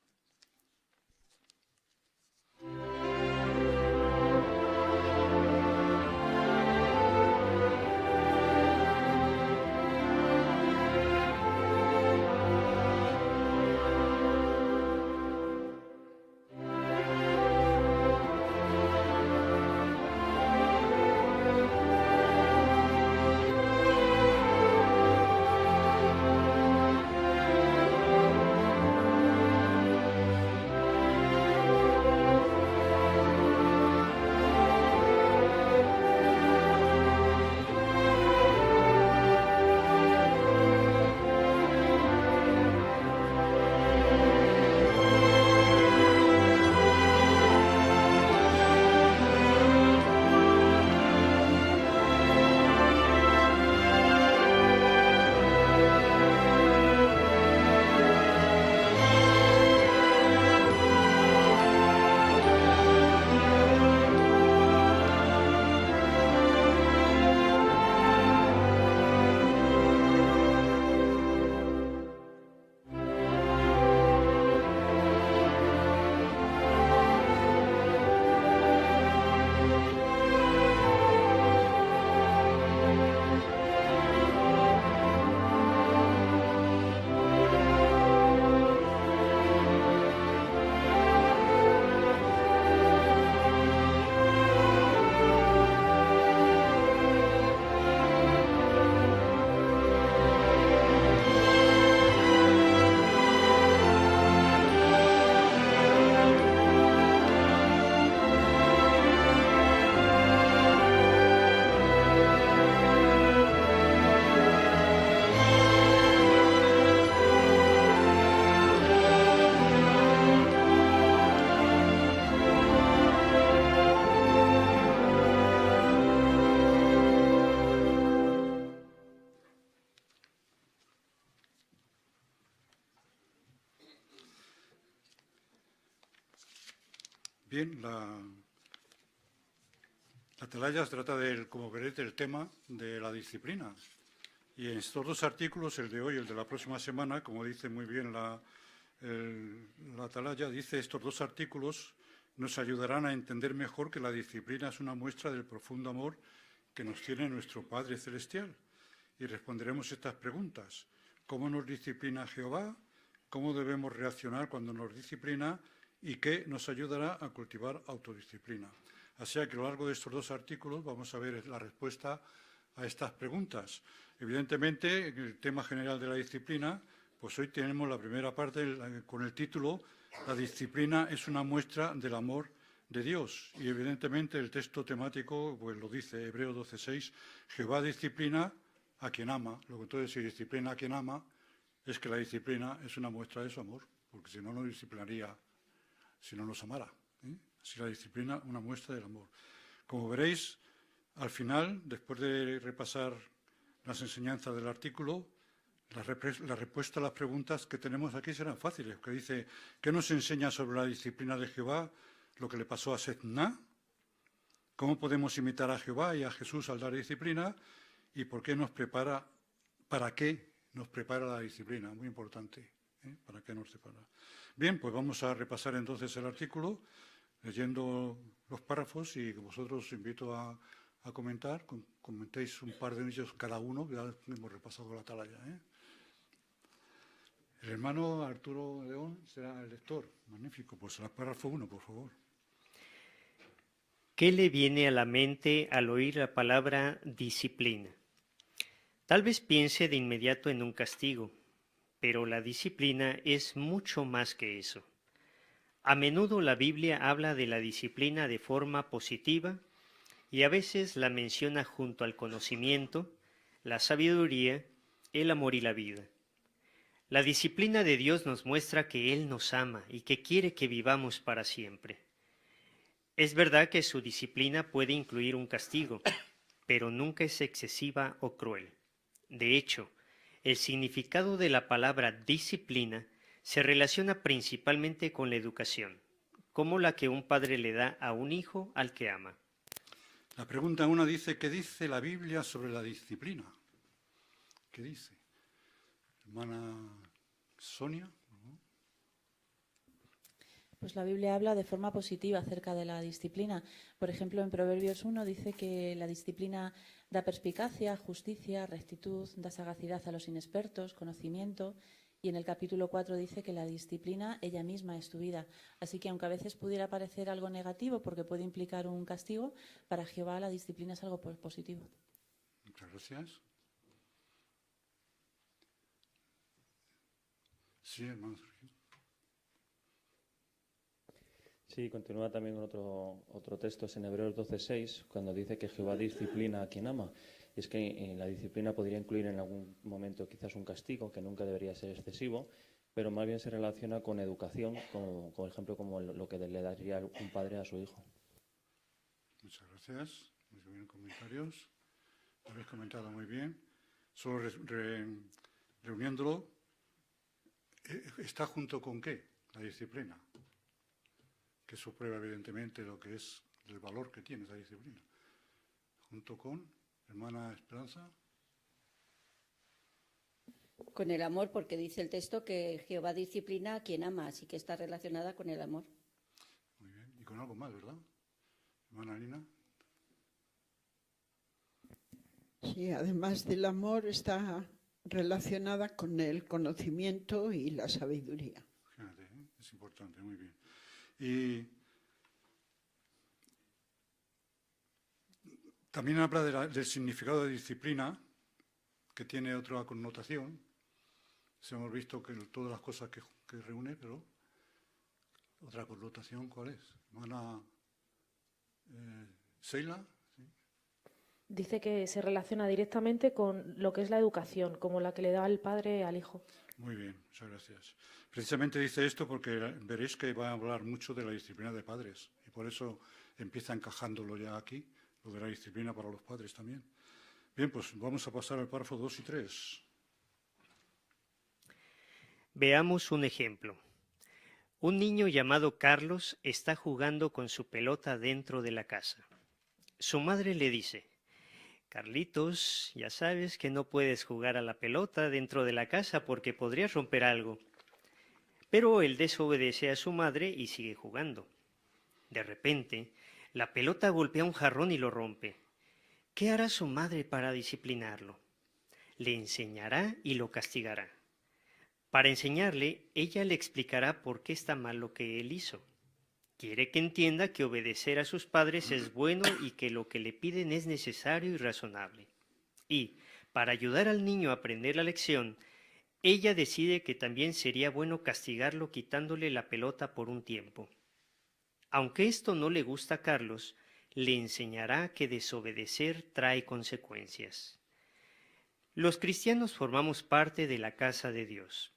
Bien, la atalaya trata, como veréis, del tema de la disciplina. Y en estos dos artículos, el de hoy y el de la próxima semana, como dice muy bien la atalaya, dice estos dos artículos nos ayudarán a entender mejor que la disciplina es una muestra del profundo amor que nos tiene nuestro Padre Celestial. Y responderemos estas preguntas. ¿Cómo nos disciplina Jehová? ¿Cómo debemos reaccionar cuando nos disciplina? ¿Y qué nos ayudará a cultivar autodisciplina? Así que a lo largo de estos dos artículos vamos a ver la respuesta a estas preguntas. Evidentemente, en el tema general de la disciplina, pues hoy tenemos la primera parte con el título «La disciplina es una muestra del amor de Dios». Y evidentemente el texto temático pues lo dice, Hebreos 12:6, Jehová disciplina a quien ama. Lo que entonces si disciplina a quien ama es que la disciplina es una muestra de su amor, porque si no, no disciplinaría si no nos amara. Así la disciplina, una muestra del amor. Como veréis, al final, después de repasar las enseñanzas del artículo, la respuesta a las preguntas que tenemos aquí serán fáciles, que dice, ¿qué nos enseña sobre la disciplina de Jehová lo que le pasó a Sedna? ¿Cómo podemos imitar a Jehová y a Jesús al dar disciplina? ¿Y por qué nos prepara, para qué nos prepara la disciplina? Muy importante, ¿para qué nos prepara? Bien, pues vamos a repasar entonces el artículo, leyendo los párrafos y vosotros os invito a comentar, comentéis un par de ellos cada uno, ya hemos repasado la atalaya. El hermano Arturo León será el lector. Magnífico, pues el párrafo 1, por favor. ¿Qué le viene a la mente al oír la palabra disciplina? Tal vez piense de inmediato en un castigo, pero la disciplina es mucho más que eso. A menudo la Biblia habla de la disciplina de forma positiva y a veces la menciona junto al conocimiento, la sabiduría, el amor y la vida. La disciplina de Dios nos muestra que Él nos ama y que quiere que vivamos para siempre. Es verdad que su disciplina puede incluir un castigo, pero nunca es excesiva o cruel. De hecho, el significado de la palabra disciplina se relaciona principalmente con la educación, como la que un padre le da a un hijo al que ama. La pregunta 1 dice, ¿qué dice la Biblia sobre la disciplina? ¿Qué dice? Hermana Sonia. Pues la Biblia habla de forma positiva acerca de la disciplina. Por ejemplo, en Proverbios 1 dice que la disciplina da perspicacia, justicia, rectitud, da sagacidad a los inexpertos, conocimiento. Y en el capítulo 4 dice que la disciplina ella misma es tu vida. Así que aunque a veces pudiera parecer algo negativo porque puede implicar un castigo, para Jehová la disciplina es algo positivo. Muchas gracias. Sí, hermano Sergio. Sí, continúa también otro texto, es en Hebreos 12:6, cuando dice que Jehová disciplina a quien ama. Y es que la disciplina podría incluir en algún momento quizás un castigo, que nunca debería ser excesivo, pero más bien se relaciona con educación, por ejemplo, como lo que le daría un padre a su hijo. Muchas gracias. Muy bien, comentarios. Lo habéis comentado muy bien. Solo reuniéndolo, ¿está junto con qué? La disciplina. Que eso prueba evidentemente lo que es el valor que tiene esa disciplina. Junto con, hermana Esperanza. Con el amor, porque dice el texto que Jehová disciplina a quien ama, así que está relacionada con el amor. Muy bien. Y con algo más, ¿verdad? Hermana Lina. Sí, además del amor está relacionada con el conocimiento y la sabiduría. Fíjate, es importante, muy bien. Y también habla del significado de disciplina, que tiene otra connotación. Hemos visto que todas las cosas que reúne, pero otra connotación, ¿cuál es? Hermana Sheila. ¿Sí? Dice que se relaciona directamente con lo que es la educación, como la que le da el padre al hijo. Muy bien, muchas gracias. Precisamente dice esto porque veréis que va a hablar mucho de la disciplina de padres y por eso empieza encajándolo ya aquí, lo de la disciplina para los padres también. Bien, pues vamos a pasar al párrafo 2 y 3. Veamos un ejemplo. Un niño llamado Carlos está jugando con su pelota dentro de la casa. Su madre le dice: Carlitos, ya sabes que no puedes jugar a la pelota dentro de la casa porque podrías romper algo. Pero él desobedece a su madre y sigue jugando. De repente, la pelota golpea un jarrón y lo rompe. ¿Qué hará su madre para disciplinarlo? Le enseñará y lo castigará. Para enseñarle, ella le explicará por qué está mal lo que él hizo. Quiere que entienda que obedecer a sus padres es bueno y que lo que le piden es necesario y razonable. Y, para ayudar al niño a aprender la lección, ella decide que también sería bueno castigarlo quitándole la pelota por un tiempo. Aunque esto no le gusta a Carlos, le enseñará que desobedecer trae consecuencias. Los cristianos formamos parte de la casa de Dios.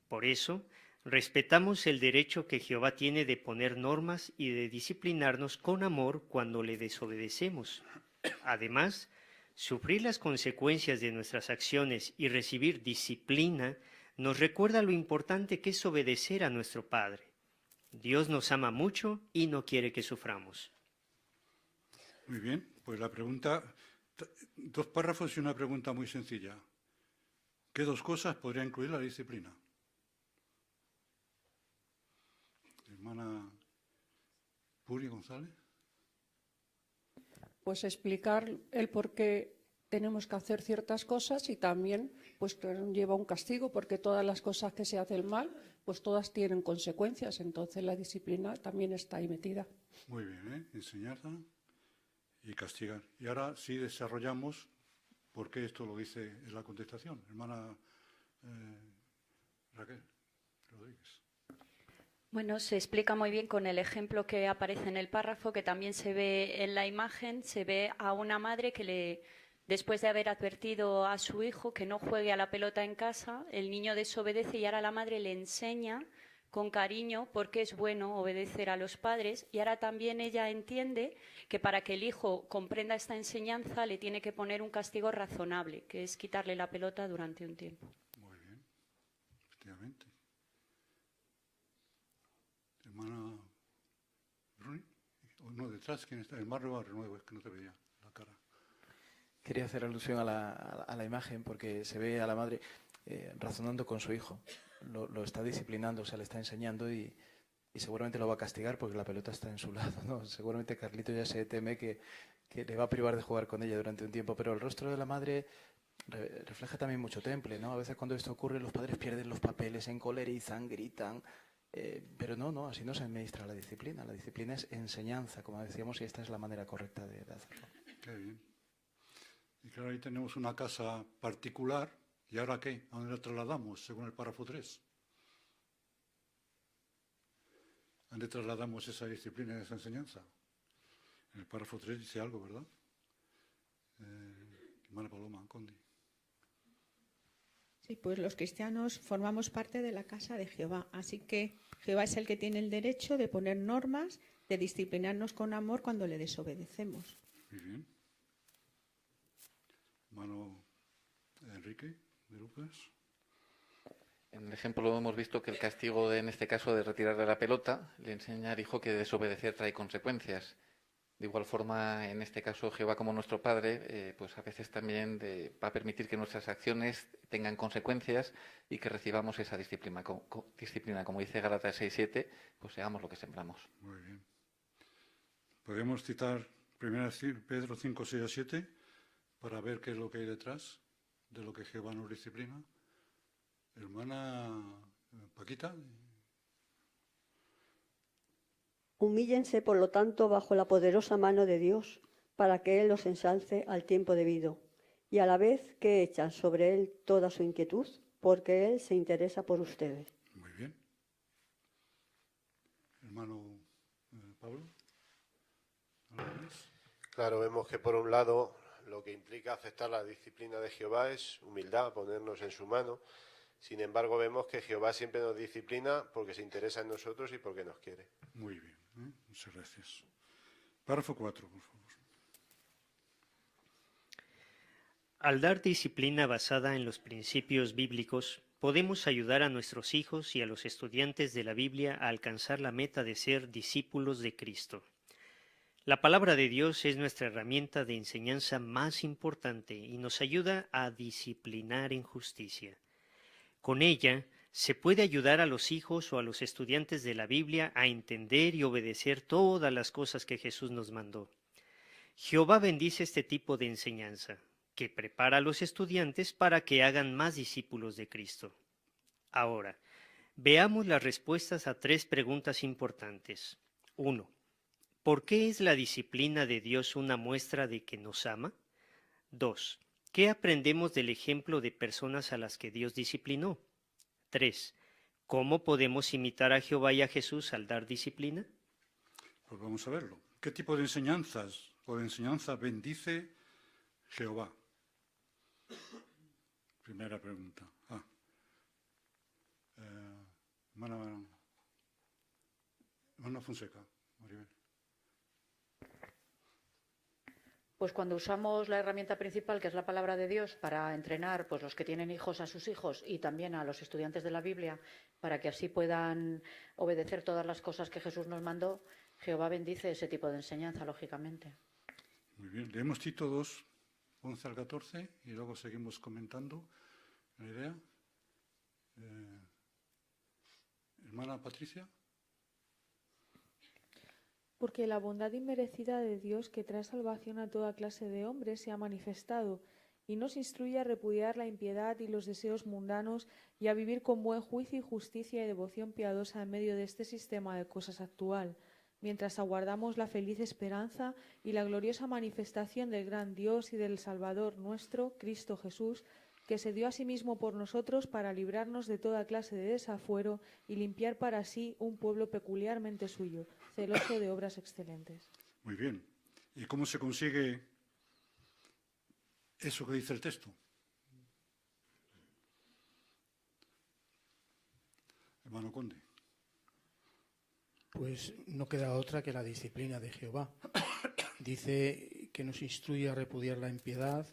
Por eso, respetamos el derecho que Jehová tiene de poner normas y de disciplinarnos con amor cuando le desobedecemos. Además, sufrir las consecuencias de nuestras acciones y recibir disciplina nos recuerda lo importante que es obedecer a nuestro Padre. Dios nos ama mucho y no quiere que suframos. Muy bien, pues la pregunta, 2 párrafos y una pregunta muy sencilla. ¿Qué 2 cosas podría incluir la disciplina? Hermana Puri González. Pues explicar el por qué tenemos que hacer ciertas cosas y también pues que lleva un castigo, porque todas las cosas que se hacen mal, pues todas tienen consecuencias. Entonces la disciplina también está ahí metida. Muy bien, enseñarla y castigar. Y ahora sí desarrollamos por qué esto lo dice en la contestación. Hermana Raquel Rodríguez. Bueno, se explica muy bien con el ejemplo que aparece en el párrafo, que también se ve en la imagen, se ve a una madre que después de haber advertido a su hijo que no juegue a la pelota en casa, el niño desobedece y ahora la madre le enseña con cariño por qué es bueno obedecer a los padres, y ahora también ella entiende que para que el hijo comprenda esta enseñanza le tiene que poner un castigo razonable, que es quitarle la pelota durante un tiempo. Muy bien, efectivamente. Hermana Bruni, uno detrás, ¿quién está? El más renuevo, es que no te veía la cara. Quería hacer alusión a la imagen porque se ve a la madre razonando con su hijo. Lo está disciplinando, o sea, le está enseñando y seguramente lo va a castigar porque la pelota está en su lado, ¿no? Seguramente Carlito ya se teme que le va a privar de jugar con ella durante un tiempo, pero el rostro de la madre refleja también mucho temple, ¿no? A veces cuando esto ocurre los padres pierden los papeles, se encolerizan, gritan, pero no, así no se administra la disciplina. La disciplina es enseñanza, como decíamos, y esta es la manera correcta de hacerlo. Qué bien. Y claro, ahí tenemos una casa particular. ¿Y ahora qué? ¿A dónde la trasladamos, según el párrafo 3? ¿A dónde trasladamos esa disciplina y esa enseñanza? En el párrafo 3 dice algo, ¿verdad? Hermana Paloma, Condi. Sí, pues los cristianos formamos parte de la casa de Jehová, así que Jehová es el que tiene el derecho de poner normas, de disciplinarnos con amor cuando le desobedecemos. Muy bien. Hermano Enrique de Lucas. En el ejemplo hemos visto que el castigo, en este caso, de retirarle la pelota, le enseña al hijo que desobedecer trae consecuencias. De igual forma, en este caso, Jehová como nuestro Padre, pues a veces también va a permitir que nuestras acciones tengan consecuencias y que recibamos esa disciplina. Como dice Gálatas 6:7, pues seamos lo que sembramos. Muy bien. Podemos citar 1 Pedro 5, 6 a 7 para ver qué es lo que hay detrás de lo que Jehová nos disciplina. Hermana Paquita. Humíllense, por lo tanto, bajo la poderosa mano de Dios, para que Él los ensalce al tiempo debido, y a la vez que echan sobre Él toda su inquietud, porque Él se interesa por ustedes. Muy bien. Hermano Pablo. Claro, vemos que por un lado lo que implica aceptar la disciplina de Jehová es humildad, ponernos en su mano. Sin embargo, vemos que Jehová siempre nos disciplina porque se interesa en nosotros y porque nos quiere. Muy bien. Muchas gracias. Párrafo 4, por favor. Al dar disciplina basada en los principios bíblicos, podemos ayudar a nuestros hijos y a los estudiantes de la Biblia a alcanzar la meta de ser discípulos de Cristo. La palabra de Dios es nuestra herramienta de enseñanza más importante y nos ayuda a disciplinar en justicia. Con ella se puede ayudar a los hijos o a los estudiantes de la Biblia a entender y obedecer todas las cosas que Jesús nos mandó. Jehová bendice este tipo de enseñanza, que prepara a los estudiantes para que hagan más discípulos de Cristo. Ahora, veamos las respuestas a 3 preguntas importantes. 1. ¿Por qué es la disciplina de Dios una muestra de que nos ama? 2. ¿Qué aprendemos del ejemplo de personas a las que Dios disciplinó? 3. ¿Cómo podemos imitar a Jehová y a Jesús al dar disciplina? Pues vamos a verlo. ¿Qué tipo de enseñanzas o de enseñanza bendice Jehová? Primera pregunta. Hermana Fonseca, Maribel. Pues cuando usamos la herramienta principal, que es la palabra de Dios, para entrenar pues los que tienen hijos a sus hijos y también a los estudiantes de la Biblia, para que así puedan obedecer todas las cosas que Jesús nos mandó, Jehová bendice ese tipo de enseñanza, lógicamente. Muy bien. Leemos Tito 2, 11 al 14 y luego seguimos comentando la idea. Hermana Patricia. Porque la bondad inmerecida de Dios que trae salvación a toda clase de hombres se ha manifestado y nos instruye a repudiar la impiedad y los deseos mundanos y a vivir con buen juicio y justicia y devoción piadosa en medio de este sistema de cosas actual, mientras aguardamos la feliz esperanza y la gloriosa manifestación del gran Dios y del Salvador nuestro, Cristo Jesús, que se dio a sí mismo por nosotros para librarnos de toda clase de desafuero y limpiar para sí un pueblo peculiarmente suyo, celoso de obras excelentes. Muy bien. ¿Y cómo se consigue eso que dice el texto? Hermano Conde. Pues no queda otra que la disciplina de Jehová. Dice que nos instruye a repudiar la impiedad,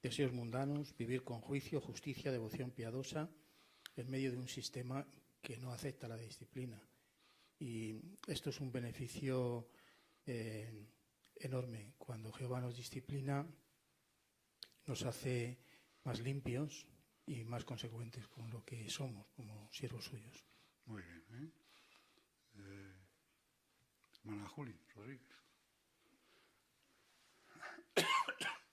deseos mundanos, vivir con juicio, justicia, devoción piadosa, en medio de un sistema que no acepta la disciplina. Y esto es un beneficio enorme. Cuando Jehová nos disciplina, nos hace más limpios y más consecuentes con lo que somos como siervos suyos. Muy bien. Hermana Juli Rodríguez.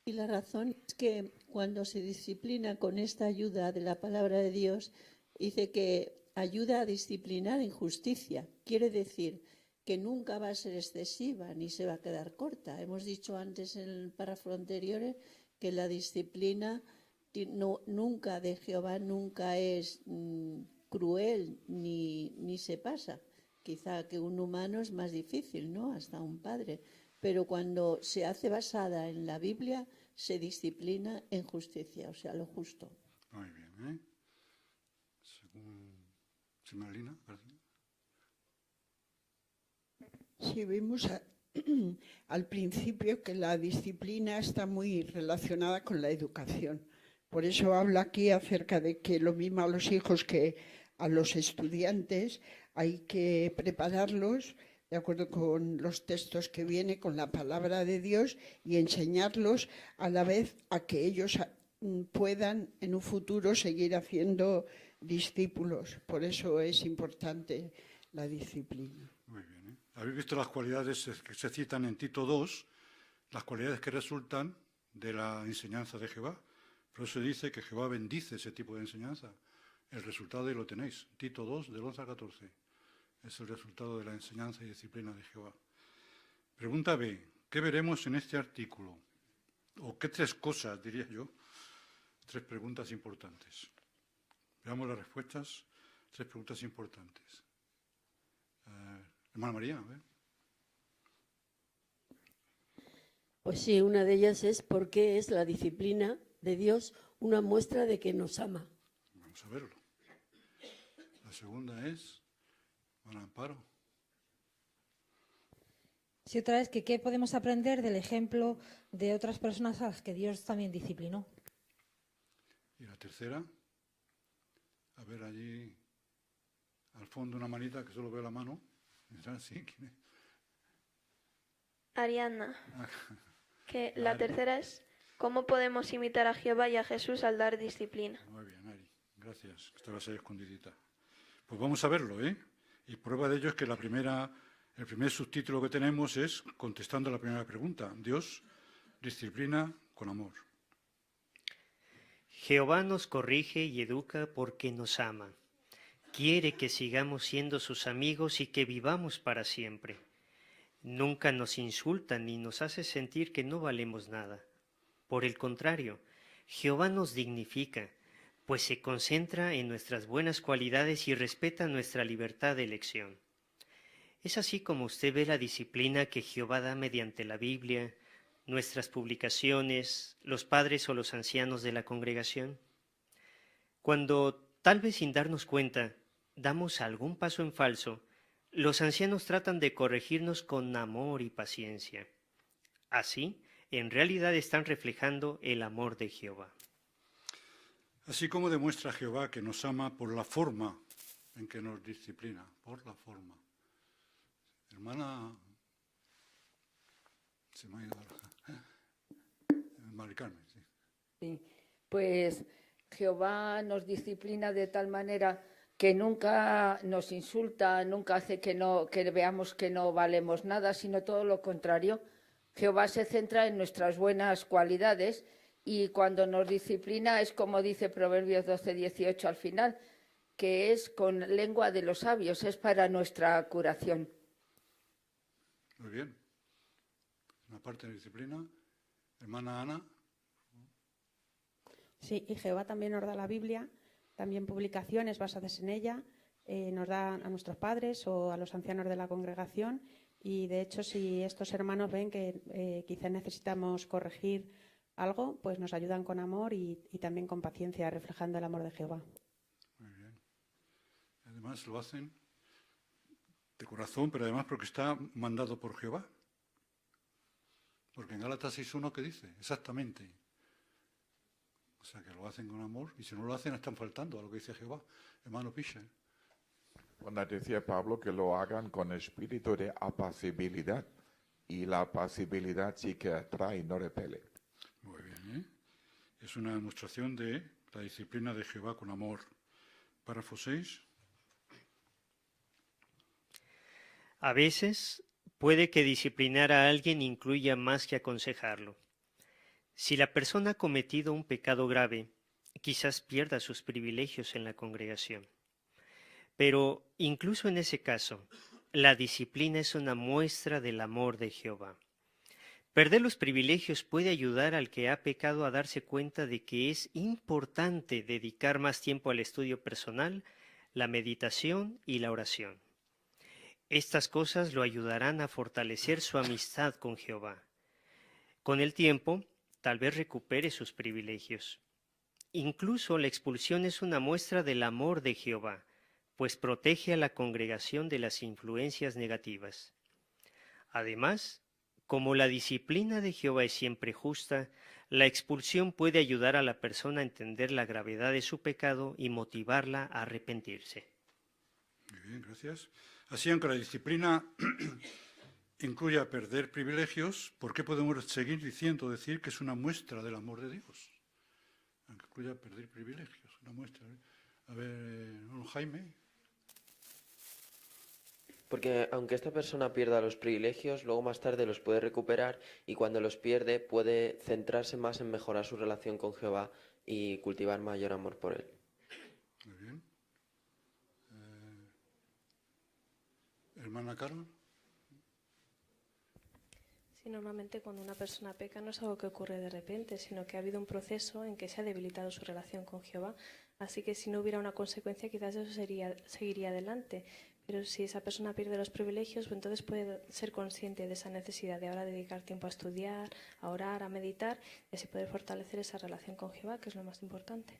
Y la razón es que cuando se disciplina con esta ayuda de la palabra de Dios, dice que ayuda a disciplinar en justicia. Quiere decir que nunca va a ser excesiva ni se va a quedar corta. Hemos dicho antes en el párrafo anterior que la disciplina nunca de Jehová nunca es cruel ni se pasa. Quizá que un humano es más difícil, ¿no? Hasta un padre. Pero cuando se hace basada en la Biblia, se disciplina en justicia, o sea, lo justo. Muy bien, Según Marlina, Sí, vimos al principio que la disciplina está muy relacionada con la educación. Por eso habla aquí acerca de que lo mismo a los hijos que a los estudiantes hay que prepararlos de acuerdo con los textos que viene, con la palabra de Dios, y enseñarlos a la vez a que ellos puedan en un futuro seguir haciendo discípulos. Por eso es importante la disciplina. Muy bien. Habéis visto las cualidades que se citan en Tito 2, las cualidades que resultan de la enseñanza de Jehová. Por eso dice que Jehová bendice ese tipo de enseñanza. El resultado ahí lo tenéis. Tito 2, del 11 al 14. Es el resultado de la enseñanza y disciplina de Jehová. Pregunta B. ¿Qué veremos en este artículo? ¿O qué 3 cosas, diría yo? 3 preguntas importantes. Veamos las respuestas. 3 preguntas importantes. Hermana María, a ver. Pues sí, una de ellas es ¿por qué es la disciplina de Dios una muestra de que nos ama? Vamos a verlo. La segunda es... Amparo. Sí, otra vez, ¿qué podemos aprender del ejemplo de otras personas a las que Dios también disciplinó? Y la tercera. A ver, allí al fondo una manita que solo veo la mano. ¿Sí? ¿Quién es? Ariadna. Que la tercera es, ¿cómo podemos imitar a Jehová y a Jesús al dar disciplina? Muy bien, Ari. Gracias. Esta va a ser escondidita. Pues vamos a verlo, ¿eh? Y prueba de ello es que el primer subtítulo que tenemos es contestando la primera pregunta. Dios disciplina con amor. Jehová nos corrige y educa porque nos ama. Quiere que sigamos siendo sus amigos y que vivamos para siempre. Nunca nos insulta ni nos hace sentir que no valemos nada. Por el contrario, Jehová nos dignifica, pues se concentra en nuestras buenas cualidades y respeta nuestra libertad de elección. Es así como usted ve la disciplina que Jehová da mediante la Biblia, nuestras publicaciones, los padres o los ancianos de la congregación. Cuando, tal vez sin darnos cuenta, damos algún paso en falso, los ancianos tratan de corregirnos con amor y paciencia. Así, en realidad están reflejando el amor de Jehová. Así como demuestra Jehová que nos ama por la forma en que nos disciplina, por la forma. Hermana, se me ha ido Mari Carmen, sí. Sí, pues Jehová nos disciplina de tal manera que nunca nos insulta, nunca hace que veamos que no valemos nada, sino todo lo contrario. Jehová se centra en nuestras buenas cualidades y cuando nos disciplina es como dice Proverbios 12:18 al final, que es con lengua de los sabios, es para nuestra curación. Muy bien. Una parte de disciplina. Hermana Ana. Sí, y Jehová también nos da la Biblia, también publicaciones basadas en ella, nos da a nuestros padres o a los ancianos de la congregación y de hecho si estos hermanos ven que quizás necesitamos corregir algo, pues nos ayudan con amor y también con paciencia, reflejando el amor de Jehová. Muy bien. Además lo hacen de corazón, pero además porque está mandado por Jehová. Porque en Gálatas 6:1 ¿qué dice? Exactamente. O sea, que lo hacen con amor y si no lo hacen están faltando a lo que dice Jehová. Hermano Piche. Cuando decía Pablo que lo hagan con espíritu de apacibilidad y la apacibilidad sí que atrae, no repele. Muy bien, ¿eh? Es una demostración de la disciplina de Jehová con amor. Párrafo 6. A veces puede que disciplinar a alguien incluya más que aconsejarlo. Si la persona ha cometido un pecado grave, quizás pierda sus privilegios en la congregación. Pero incluso en ese caso, la disciplina es una muestra del amor de Jehová. Perder los privilegios puede ayudar al que ha pecado a darse cuenta de que es importante dedicar más tiempo al estudio personal, la meditación y la oración. Estas cosas lo ayudarán a fortalecer su amistad con Jehová. Con el tiempo, tal vez recupere sus privilegios. Incluso la expulsión es una muestra del amor de Jehová, pues protege a la congregación de las influencias negativas. Además, como la disciplina de Jehová es siempre justa, la expulsión puede ayudar a la persona a entender la gravedad de su pecado y motivarla a arrepentirse. Muy bien, gracias. Así, aunque la disciplina incluye a perder privilegios, ¿por qué podemos seguir decir que es una muestra del amor de Dios? Aunque incluya perder privilegios, una muestra. A ver, Jaime. Porque aunque esta persona pierda los privilegios, luego más tarde los puede recuperar y cuando los pierde puede centrarse más en mejorar su relación con Jehová y cultivar mayor amor por él. Muy bien. Hermana Carol. Sí, normalmente cuando una persona peca no es algo que ocurre de repente, sino que ha habido un proceso en que se ha debilitado su relación con Jehová. Así que si no hubiera una consecuencia, quizás eso seguiría adelante. Pero si esa persona pierde los privilegios, pues entonces puede ser consciente de esa necesidad de ahora dedicar tiempo a estudiar, a orar, a meditar, y así poder fortalecer esa relación con Jehová, que es lo más importante.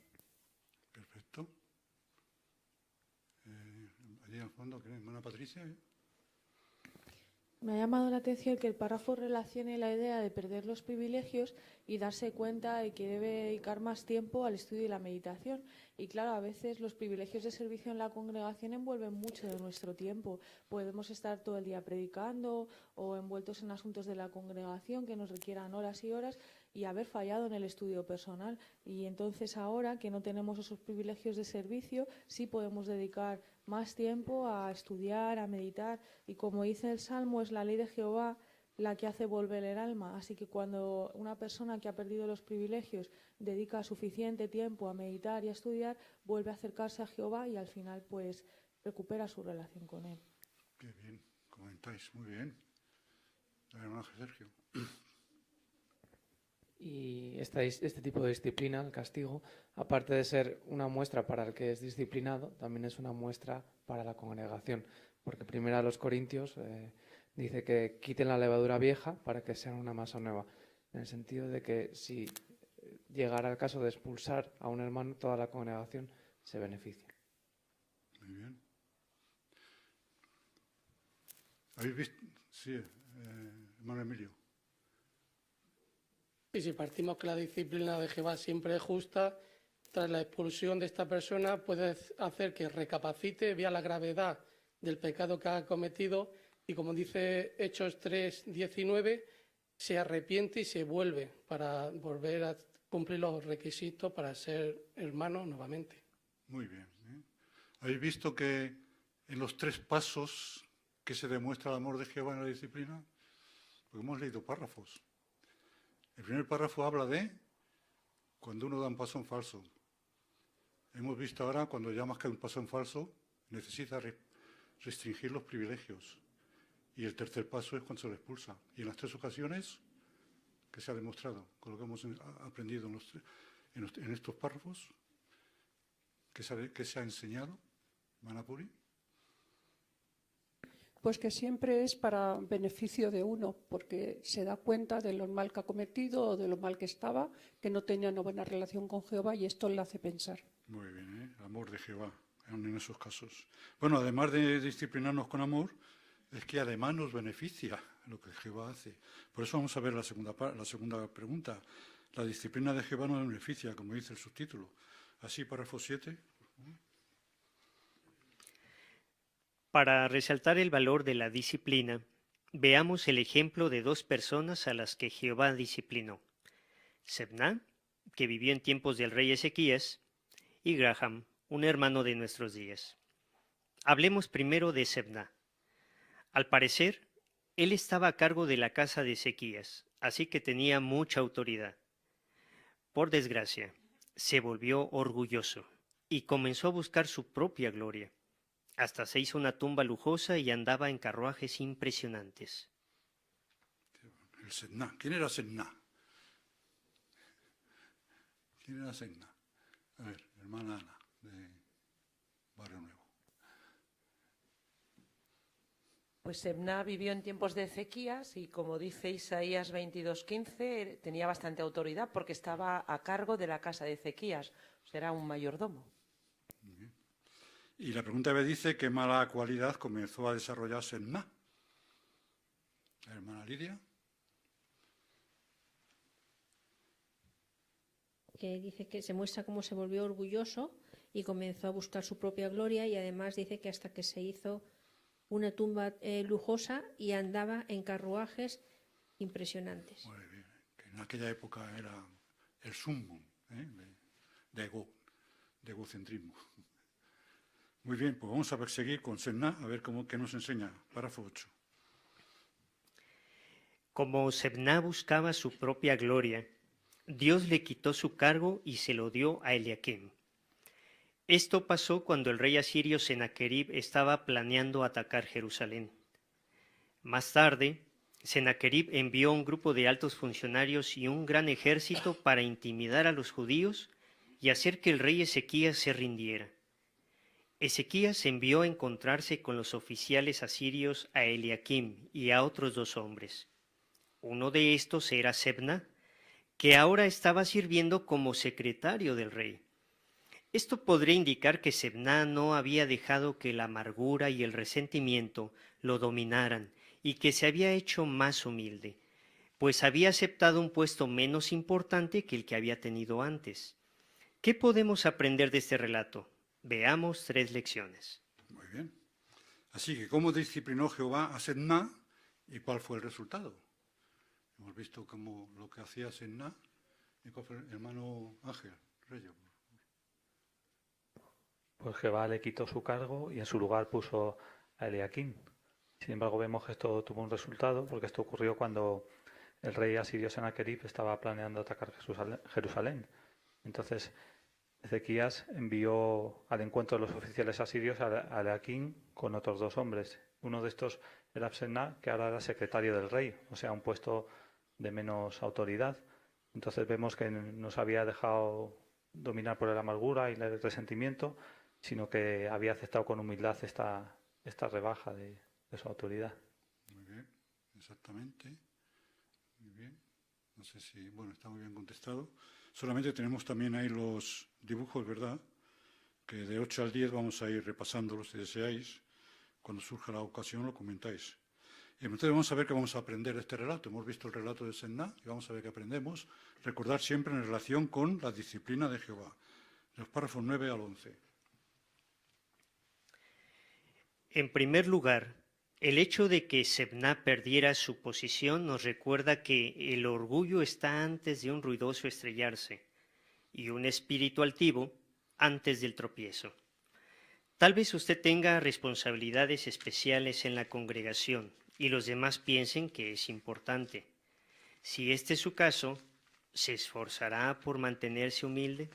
Perfecto. Allí al fondo, ¿qué? Hermana Patricia. Me ha llamado la atención que el párrafo relacione la idea de perder los privilegios y darse cuenta de que debe dedicar más tiempo al estudio y la meditación. Y claro, a veces los privilegios de servicio en la congregación envuelven mucho de nuestro tiempo. Podemos estar todo el día predicando o envueltos en asuntos de la congregación que nos requieran horas y horas y haber fallado en el estudio personal. Y entonces ahora que no tenemos esos privilegios de servicio, sí podemos dedicar más tiempo a estudiar, a meditar, y como dice el Salmo, es la ley de Jehová la que hace volver el alma. Así que cuando una persona que ha perdido los privilegios dedica suficiente tiempo a meditar y a estudiar, vuelve a acercarse a Jehová y al final pues recupera su relación con él. Qué bien, comentáis, muy bien. Hermano Sergio. Y este tipo de disciplina, el castigo, aparte de ser una muestra para el que es disciplinado, también es una muestra para la congregación. Porque primero a los Corintios dice que quiten la levadura vieja para que sean una masa nueva. En el sentido de que si llegara el caso de expulsar a un hermano, toda la congregación se beneficia. Muy bien. ¿Habéis visto? Sí, hermano Emilio. Y si partimos que la disciplina de Jehová siempre es justa, tras la expulsión de esta persona puede hacer que recapacite, vea la gravedad del pecado que ha cometido y, como dice Hechos 3:19, se arrepiente y se vuelve para volver a cumplir los requisitos para ser hermano nuevamente. Muy bien. ¿Habéis visto que en los 3 pasos que se demuestra el amor de Jehová en la disciplina? Porque hemos leído párrafos. El primer párrafo habla de cuando uno da un paso en falso. Hemos visto ahora cuando ya más que un paso en falso necesita restringir los privilegios. Y el tercer paso es cuando se lo expulsa. Y en las 3 ocasiones que se ha demostrado, con lo que hemos aprendido en estos párrafos, que se ha enseñado, Manapuri. Pues que siempre es para beneficio de uno, porque se da cuenta de lo mal que ha cometido o de lo mal que estaba, que no tenía una buena relación con Jehová, y esto le hace pensar. Muy bien, el amor de Jehová en esos casos. Bueno, además de disciplinarnos con amor, es que además nos beneficia lo que Jehová hace. Por eso vamos a ver la segunda pregunta. La disciplina de Jehová nos beneficia, como dice el subtítulo. Así, párrafo 7. Para resaltar el valor de la disciplina, veamos el ejemplo de 2 personas a las que Jehová disciplinó: Sebna, que vivió en tiempos del rey Ezequías, y Graham, un hermano de nuestros días. Hablemos primero de Sebna. Al parecer, él estaba a cargo de la casa de Ezequías, así que tenía mucha autoridad. Por desgracia, se volvió orgulloso y comenzó a buscar su propia gloria. Hasta se hizo una tumba lujosa y andaba en carruajes impresionantes. El Sebna. ¿Quién era Sebna? ¿Quién era Sebna? A ver, hermana Ana, de Barrio Nuevo. Pues Sebna vivió en tiempos de Ezequías y, como dice Isaías 22:15, tenía bastante autoridad porque estaba a cargo de la casa de Ezequías. O sea, era un mayordomo. Y la pregunta B dice qué mala cualidad comenzó a desarrollarse en Na. La hermana Lidia. Que dice que se muestra cómo se volvió orgulloso y comenzó a buscar su propia gloria, y además dice que hasta que se hizo una tumba lujosa y andaba en carruajes impresionantes. Muy bien, que en aquella época era el sumum de egocentrismo. Muy bien, pues vamos a seguir con Sebna, a ver qué nos enseña. Párrafo 8. Como Sebna buscaba su propia gloria, Dios le quitó su cargo y se lo dio a Eliaquim. Esto pasó cuando el rey asirio Sennacherib estaba planeando atacar Jerusalén. Más tarde, Sennacherib envió un grupo de altos funcionarios y un gran ejército para intimidar a los judíos y hacer que el rey Ezequías se rindiera. Ezequías envió a encontrarse con los oficiales asirios a Eliaquim y a otros 2 hombres. Uno de estos era Sebna, que ahora estaba sirviendo como secretario del rey. Esto podría indicar que Sebna no había dejado que la amargura y el resentimiento lo dominaran y que se había hecho más humilde, pues había aceptado un puesto menos importante que el que había tenido antes. ¿Qué podemos aprender de este relato? Veamos 3 lecciones. Muy bien. Así que, ¿cómo disciplinó Jehová a Sedna y cuál fue el resultado? Hemos visto cómo lo que hacía Sedna y cuál fue el hermano Ángel Reyes. Pues Jehová le quitó su cargo y en su lugar puso a Eliaquín. Sin embargo, vemos que esto tuvo un resultado, porque esto ocurrió cuando el rey asirio Sennacherib estaba planeando atacar Jerusalén. Entonces, Ezequías envió al encuentro de los oficiales asirios a Eliaquín con otros 2 hombres. Uno de estos era Absenná, que ahora era secretario del rey, o sea, un puesto de menos autoridad. Entonces vemos que no se había dejado dominar por la amargura y el resentimiento, sino que había aceptado con humildad esta rebaja de su autoridad. Muy bien, exactamente. Muy bien. No sé si, bueno, está muy bien contestado. Solamente tenemos también ahí los dibujos, ¿verdad? Que de 8 al 10 vamos a ir repasándolos si deseáis. Cuando surja la ocasión lo comentáis. Y entonces vamos a ver qué vamos a aprender de este relato. Hemos visto el relato de Sedna y vamos a ver qué aprendemos. Recordar siempre en relación con la disciplina de Jehová. Los párrafos 9 al 11. En primer lugar, el hecho de que Sebna perdiera su posición nos recuerda que el orgullo está antes de un ruidoso estrellarse y un espíritu altivo antes del tropiezo. Tal vez usted tenga responsabilidades especiales en la congregación y los demás piensen que es importante. Si este es su caso, ¿se esforzará por mantenerse humilde?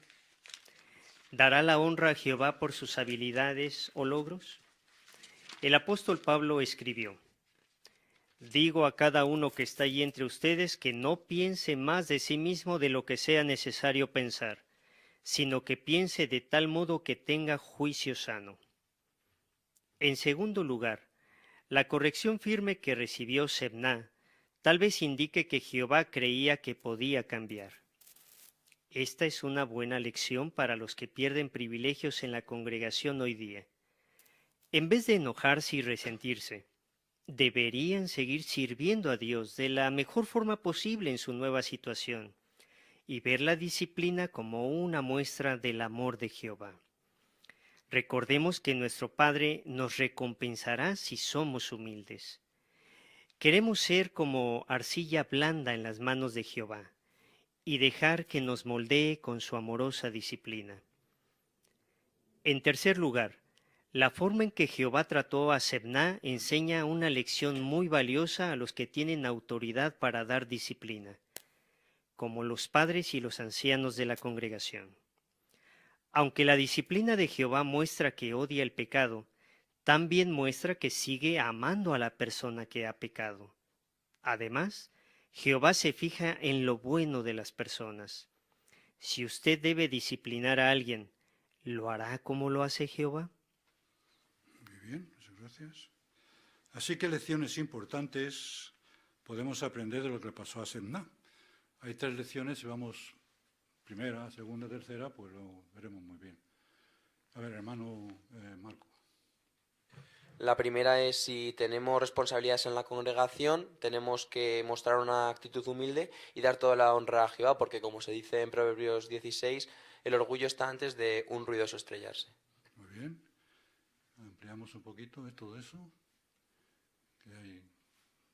¿Dará la honra a Jehová por sus habilidades o logros? El apóstol Pablo escribió: digo a cada uno que está allí entre ustedes que no piense más de sí mismo de lo que sea necesario pensar, sino que piense de tal modo que tenga juicio sano. En segundo lugar, la corrección firme que recibió Sebna tal vez indique que Jehová creía que podía cambiar. Esta es una buena lección para los que pierden privilegios en la congregación hoy día. En vez de enojarse y resentirse, deberían seguir sirviendo a Dios de la mejor forma posible en su nueva situación y ver la disciplina como una muestra del amor de Jehová. Recordemos que nuestro Padre nos recompensará si somos humildes. Queremos ser como arcilla blanda en las manos de Jehová y dejar que nos moldee con su amorosa disciplina. En tercer lugar, la forma en que Jehová trató a Sebna enseña una lección muy valiosa a los que tienen autoridad para dar disciplina, como los padres y los ancianos de la congregación. Aunque la disciplina de Jehová muestra que odia el pecado, también muestra que sigue amando a la persona que ha pecado. Además, Jehová se fija en lo bueno de las personas. Si usted debe disciplinar a alguien, ¿lo hará como lo hace Jehová? Muy bien, muchas gracias. Así que lecciones importantes podemos aprender de lo que le pasó a Sebna. Hay 3 lecciones, si vamos primera, segunda, tercera, pues lo veremos muy bien. A ver, hermano Marco. La primera es: si tenemos responsabilidades en la congregación, tenemos que mostrar una actitud humilde y dar toda la honra a Jehová, porque como se dice en Proverbios 16, el orgullo está antes de un ruidoso estrellarse. Muy bien. Ampliamos un poquito de todo eso que hay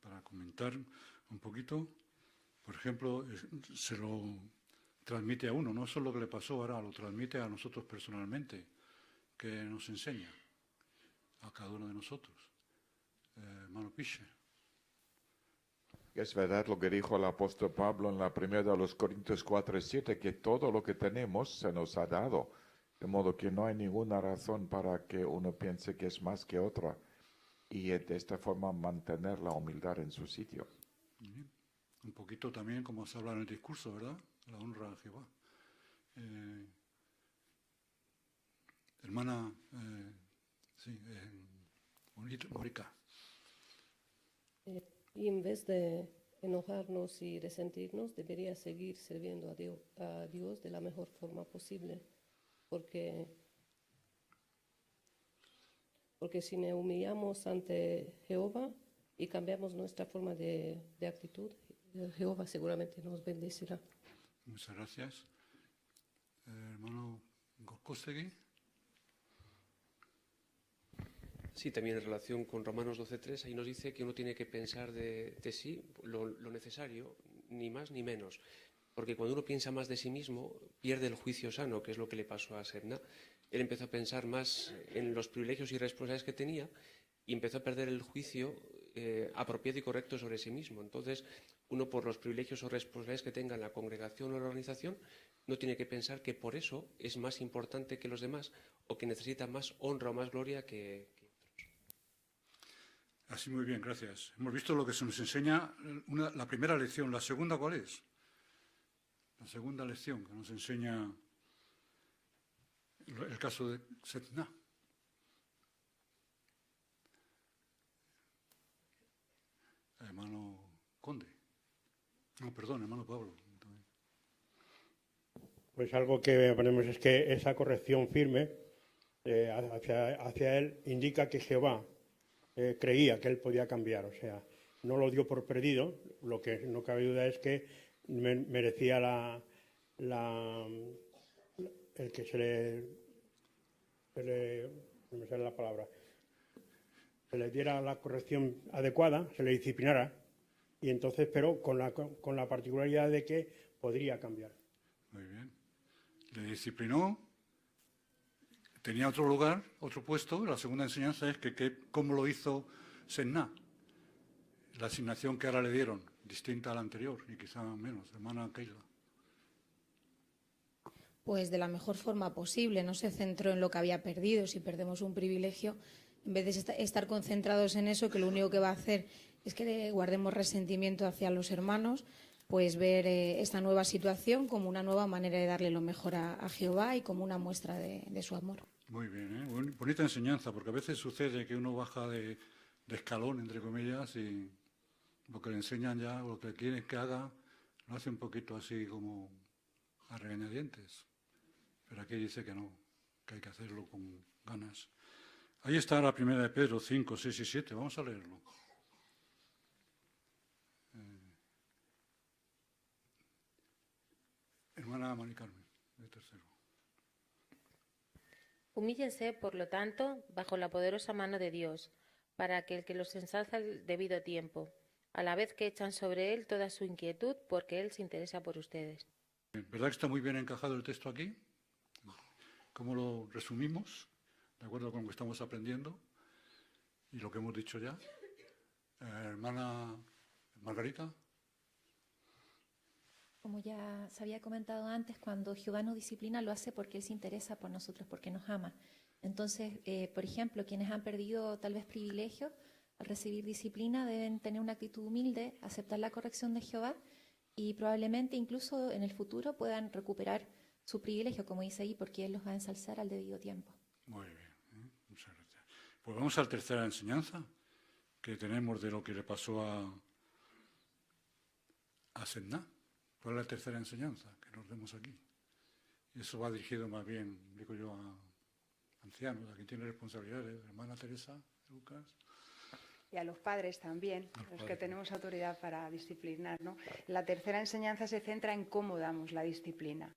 para comentar un poquito. Por ejemplo, se lo transmite a uno, no solo lo que le pasó ahora, lo transmite a nosotros personalmente, que nos enseña a cada uno de nosotros. Hermano Piche. Es verdad lo que dijo el apóstol Pablo en la primera de los Corintios 4:7, que todo lo que tenemos se nos ha dado, de modo que no hay ninguna razón para que uno piense que es más que otra, y de esta forma mantener la humildad en su sitio. Un poquito también, como se habla en el discurso, ¿verdad? La honra a Jehová. Hermana, Mónica. Y en vez de enojarnos y resentirnos, debería seguir sirviendo a Dios de la mejor forma posible, porque si nos humillamos ante Jehová, y cambiamos nuestra forma de actitud, Jehová seguramente nos bendecirá. Muchas gracias. Hermano Gorkostegui. Sí, también en relación con Romanos 12.3, ahí nos dice que uno tiene que pensar de sí lo necesario, ni más ni menos. Porque cuando uno piensa más de sí mismo, pierde el juicio sano, que es lo que le pasó a Sebna. Él empezó a pensar más en los privilegios y responsabilidades que tenía y empezó a perder el juicio apropiado y correcto sobre sí mismo. Entonces, uno por los privilegios o responsabilidades que tenga en la congregación o la organización, no tiene que pensar que por eso es más importante que los demás o que necesita más honra o más gloria que Así, muy bien, gracias. Hemos visto lo que se nos enseña, la primera lección. ¿La segunda cuál es? La segunda lección que nos enseña el caso de Sedna. Hermano Conde. No, perdón, hermano Pablo. Pues algo que ponemos es que esa corrección firme hacia él indica que Jehová creía que él podía cambiar, o sea, no lo dio por perdido, lo que no cabe duda es que merecía el que no me sale la palabra, se le diera la corrección adecuada, se le disciplinara, y entonces, pero con la particularidad de que podría cambiar. Muy bien. Le disciplinó, tenía otro lugar, otro puesto. La segunda enseñanza es que cómo lo hizo Sedna. La asignación que ahora le dieron, distinta a la anterior y quizá menos. Hermana Keila. Pues de la mejor forma posible. No se centró en lo que había perdido. Si perdemos un privilegio, en vez de estar concentrados en eso, que lo único que va a hacer es que guardemos resentimiento hacia los hermanos, pues ver esta nueva situación como una nueva manera de darle lo mejor a Jehová y como una muestra de su amor. Muy bien, bonita enseñanza, porque a veces sucede que uno baja de escalón, entre comillas, y lo que le enseñan ya, lo que quieren que haga, lo hace un poquito así como a regañadientes. Pero aquí dice que no, que hay que hacerlo con ganas. Ahí está la primera de Pedro 5, 6 y 7. Vamos a leerlo. Hermana Mari Carmen, de tercero. Humíllense, por lo tanto, bajo la poderosa mano de Dios, para que el que los ensalza al debido tiempo, a la vez que echan sobre él toda su inquietud, porque él se interesa por ustedes. ¿Verdad que está muy bien encajado el texto aquí? ¿Cómo lo resumimos? De acuerdo con lo que estamos aprendiendo y lo que hemos dicho ya. Hermana Margarita. Como ya se había comentado antes, cuando Jehová nos disciplina lo hace porque Él se interesa por nosotros, porque nos ama. Entonces, por ejemplo, quienes han perdido tal vez privilegios, al recibir disciplina deben tener una actitud humilde, aceptar la corrección de Jehová y probablemente incluso en el futuro puedan recuperar su privilegio, como dice ahí, porque Él los va a ensalzar al debido tiempo. Muy bien, muchas gracias. Pues vamos a la tercera enseñanza que tenemos de lo que le pasó a Sedna. ¿Cuál es la tercera enseñanza que nos demos aquí? Y eso va dirigido más bien, digo yo, a ancianos, a quien tiene responsabilidades, hermana Teresa, Lucas. Y a los padres también, los que tenemos autoridad para disciplinar, ¿no? La tercera enseñanza se centra en cómo damos la disciplina.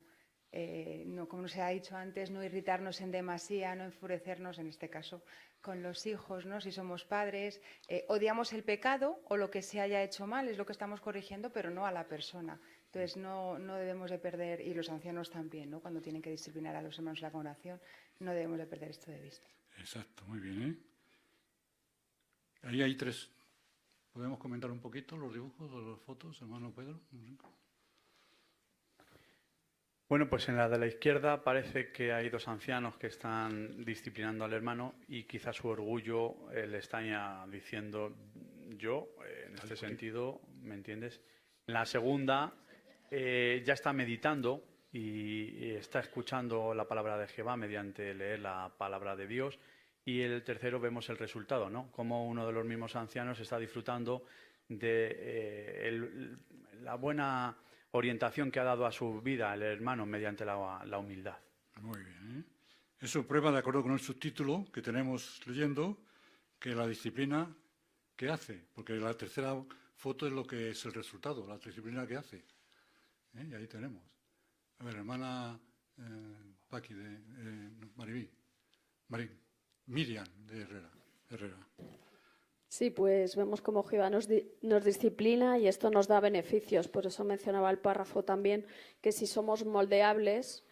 No, como se ha dicho antes, no irritarnos en demasía, no enfurecernos, en este caso, con los hijos, ¿no? Si somos padres, odiamos el pecado o lo que se haya hecho mal, es lo que estamos corrigiendo, pero no a la persona. Entonces, no debemos de perder, y los ancianos también, ¿no? Cuando tienen que disciplinar a los hermanos de la congregación, no debemos de perder esto de vista. Exacto, muy bien, Ahí hay tres. ¿Podemos comentar un poquito los dibujos o las fotos, hermano Pedro? Bueno, pues en la de la izquierda parece que hay dos ancianos que están disciplinando al hermano y quizás su orgullo le está diciendo yo, en este sentido, ¿me entiendes? En la segunda ya está meditando y está escuchando la palabra de Jehová mediante leer la palabra de Dios. Y el tercero vemos el resultado, ¿no? Cómo uno de los mismos ancianos está disfrutando de la buena orientación que ha dado a su vida el hermano mediante la humildad. Muy bien. Eso prueba, de acuerdo con el subtítulo que tenemos leyendo, que la disciplina ¿qué hace? Porque la tercera foto es lo que es el resultado, la disciplina que hace. Y ahí tenemos. A ver, hermana Paqui de Miriam de Herrera. Sí, pues vemos cómo Jehová nos disciplina y esto nos da beneficios. Por eso mencionaba el párrafo también que si somos moldeables,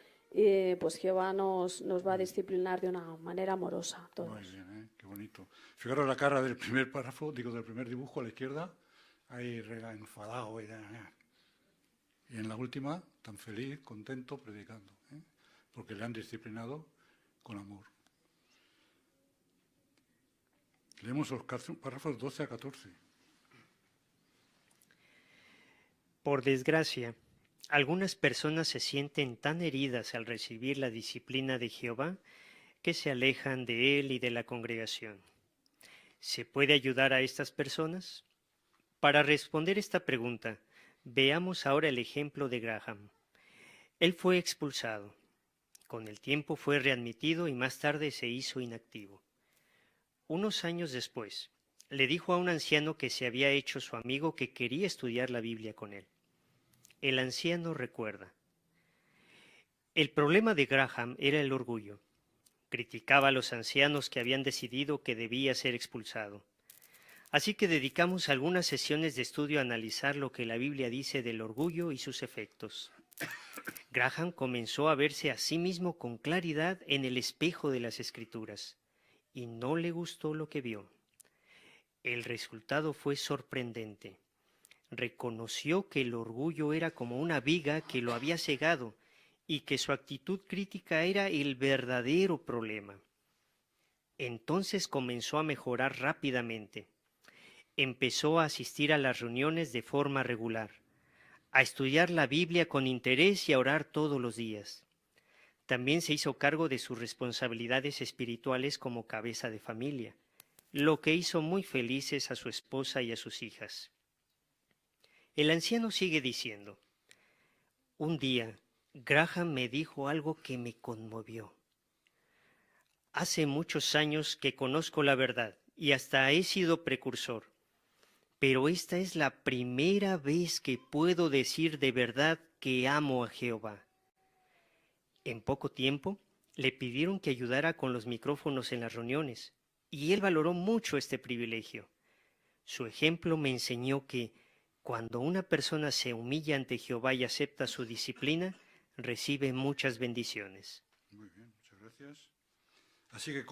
pues Jehová nos va a disciplinar de una manera amorosa a todos. Muy bien, qué bonito. Fijaros la cara del primer párrafo, del primer dibujo a la izquierda, ahí enfadado. Y en la última, tan feliz, contento, predicando, porque le han disciplinado con amor. Leemos los párrafos 12 a 14. Por desgracia, algunas personas se sienten tan heridas al recibir la disciplina de Jehová que se alejan de él y de la congregación. ¿Se puede ayudar a estas personas? Para responder esta pregunta, veamos ahora el ejemplo de Graham. Él fue expulsado. Con el tiempo fue readmitido y más tarde se hizo inactivo. Unos años después, le dijo a un anciano que se había hecho su amigo que quería estudiar la Biblia con él. El anciano recuerda. El problema de Graham era el orgullo. Criticaba a los ancianos que habían decidido que debía ser expulsado. Así que dedicamos algunas sesiones de estudio a analizar lo que la Biblia dice del orgullo y sus efectos. Graham comenzó a verse a sí mismo con claridad en el espejo de las Escrituras, y no le gustó lo que vio. El resultado fue sorprendente. Reconoció que el orgullo era como una viga que lo había cegado y que su actitud crítica era el verdadero problema. Entonces comenzó a mejorar rápidamente. Empezó a asistir a las reuniones de forma regular, a estudiar la Biblia con interés y a orar todos los días. También se hizo cargo de sus responsabilidades espirituales como cabeza de familia, lo que hizo muy felices a su esposa y a sus hijas. El anciano sigue diciendo, un día Graham me dijo algo que me conmovió. Hace muchos años que conozco la verdad y hasta he sido precursor, pero esta es la primera vez que puedo decir de verdad que amo a Jehová. En poco tiempo le pidieron que ayudara con los micrófonos en las reuniones, y él valoró mucho este privilegio. Su ejemplo me enseñó que cuando una persona se humilla ante Jehová y acepta su disciplina, recibe muchas bendiciones. Muy bien, muchas gracias. Así que,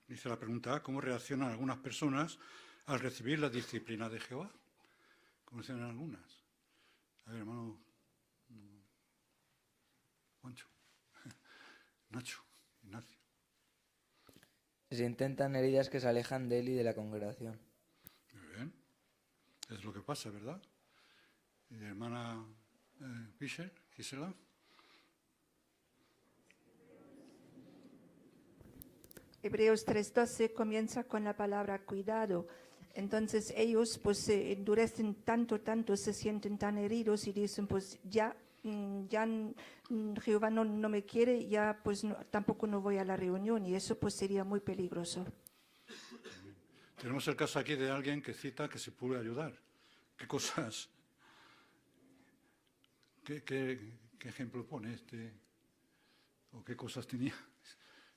dice la pregunta A, ¿cómo reaccionan algunas personas al recibir la disciplina de Jehová? ¿Cómo reaccionan algunas? A ver, hermano Juancho, Nacho, Ignacio. Se sienten tan heridas que se alejan de él y de la congregación. Muy bien. Es lo que pasa, ¿verdad? Y hermana Gisela. Hebreos 3:12 comienza con la palabra cuidado. Entonces ellos pues se endurecen tanto, se sienten tan heridos y dicen pues ya Jehová no me quiere, ya pues tampoco no voy a la reunión, y eso pues sería muy peligroso. Tenemos el caso aquí de alguien que cita que se puede ayudar. ¿Qué cosas? ¿Qué ejemplo pone o qué cosas tenía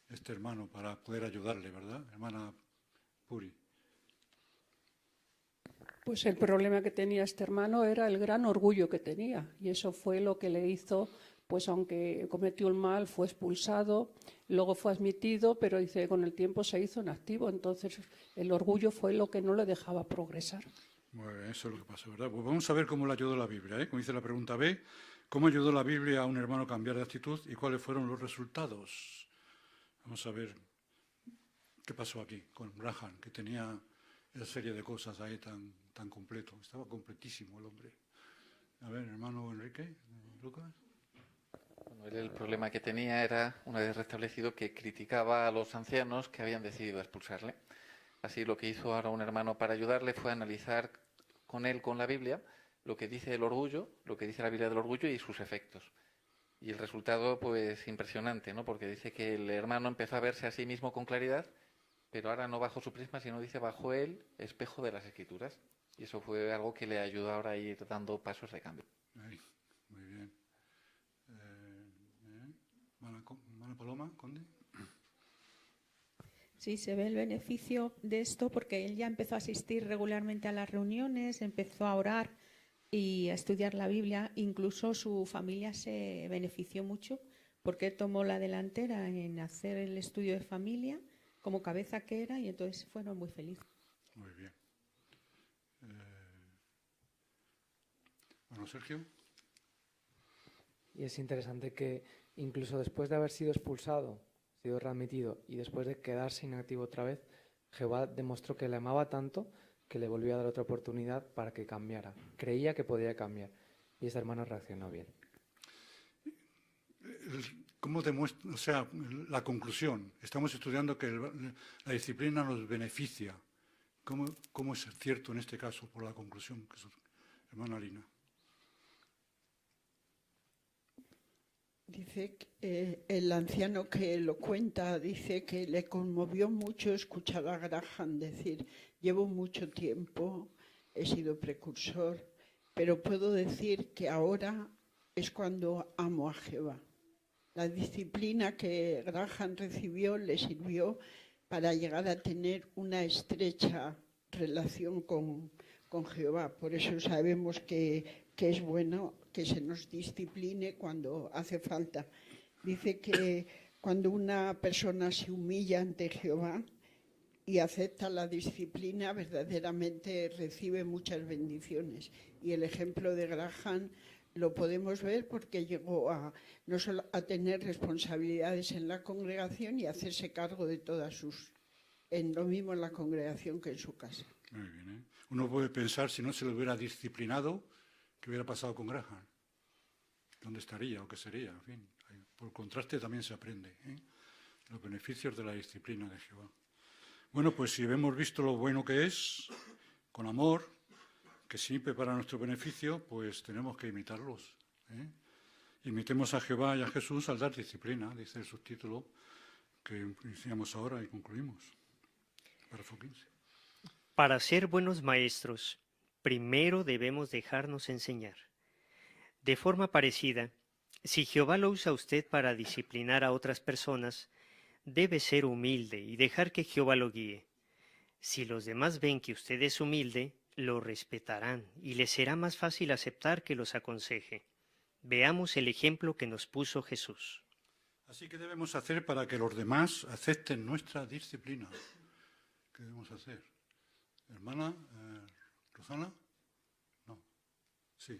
este hermano para poder ayudarle, verdad, hermana Puri? Pues el problema que tenía este hermano era el gran orgullo que tenía, y eso fue lo que le hizo, pues aunque cometió el mal, fue expulsado, luego fue admitido, pero dice con el tiempo se hizo inactivo, entonces el orgullo fue lo que no le dejaba progresar. Muy bien, eso es lo que pasa, ¿verdad? Pues vamos a ver cómo le ayudó la Biblia, Como dice la pregunta B, ¿cómo ayudó la Biblia a un hermano a cambiar de actitud y cuáles fueron los resultados? Vamos a ver qué pasó aquí con Graham, que tenía esa serie de cosas ahí tan completo. Estaba completísimo el hombre. A ver, hermano Enrique, Lucas. Bueno, él el problema que tenía era, una vez restablecido, que criticaba a los ancianos que habían decidido expulsarle. Así lo que hizo ahora un hermano para ayudarle fue analizar con él, con la Biblia, lo que dice el orgullo, lo que dice la Biblia del orgullo y sus efectos. Y el resultado, pues, impresionante, ¿no? Porque dice que el hermano empezó a verse a sí mismo con claridad pero ahora no bajo su prisma, sino dice bajo el espejo de las Escrituras. Y eso fue algo que le ayudó ahora a ir dando pasos de cambio. Ahí, muy bien. Mana Paloma, Conde. Sí, se ve el beneficio de esto porque él ya empezó a asistir regularmente a las reuniones, empezó a orar y a estudiar la Biblia. Incluso su familia se benefició mucho porque él tomó la delantera en hacer el estudio de familia como cabeza que era y entonces fueron muy felices. Muy bien. Bueno, Sergio. Y es interesante que incluso después de haber sido expulsado, sido readmitido y después de quedarse inactivo otra vez, Jehová demostró que le amaba tanto que le volvió a dar otra oportunidad para que cambiara. Creía que podía cambiar y esta hermana reaccionó bien. ¿Cómo demuestra, o sea, la conclusión? Estamos estudiando que la disciplina nos beneficia. ¿Cómo es cierto en este caso por la conclusión, hermana Lina? Dice que el anciano que lo cuenta dice que le conmovió mucho escuchar a Graham decir: llevo mucho tiempo, he sido precursor, pero puedo decir que ahora es cuando amo a Jehová. La disciplina que Graham recibió le sirvió para llegar a tener una estrecha relación con Jehová. Por eso sabemos que es bueno que se nos discipline cuando hace falta. Dice que cuando una persona se humilla ante Jehová y acepta la disciplina, verdaderamente recibe muchas bendiciones. Y el ejemplo de Graham lo podemos ver porque llegó no solo a tener responsabilidades en la congregación y a hacerse cargo de todas en lo mismo en la congregación que en su casa. Muy bien, ¿eh? Uno puede pensar, si no se lo hubiera disciplinado, ¿qué hubiera pasado con Graham? ¿Dónde estaría o qué sería? En fin, por contraste también se aprende, ¿eh? Los beneficios de la disciplina de Jehová. Bueno, pues si hemos visto lo bueno que es, con amor, que sirve para nuestro beneficio, pues tenemos que imitarlos, ¿eh? Imitemos a Jehová y a Jesús al dar disciplina, dice el subtítulo que iniciamos ahora y concluimos. Párrafo 15. Para ser buenos maestros, primero debemos dejarnos enseñar. De forma parecida, si Jehová lo usa a usted para disciplinar a otras personas, debe ser humilde y dejar que Jehová lo guíe. Si los demás ven que usted es humilde, lo respetarán y les será más fácil aceptar que los aconseje. Veamos el ejemplo que nos puso Jesús. Así que debemos hacer para que los demás acepten nuestra disciplina. ¿Qué debemos hacer? Hermana Rosana, no, sí,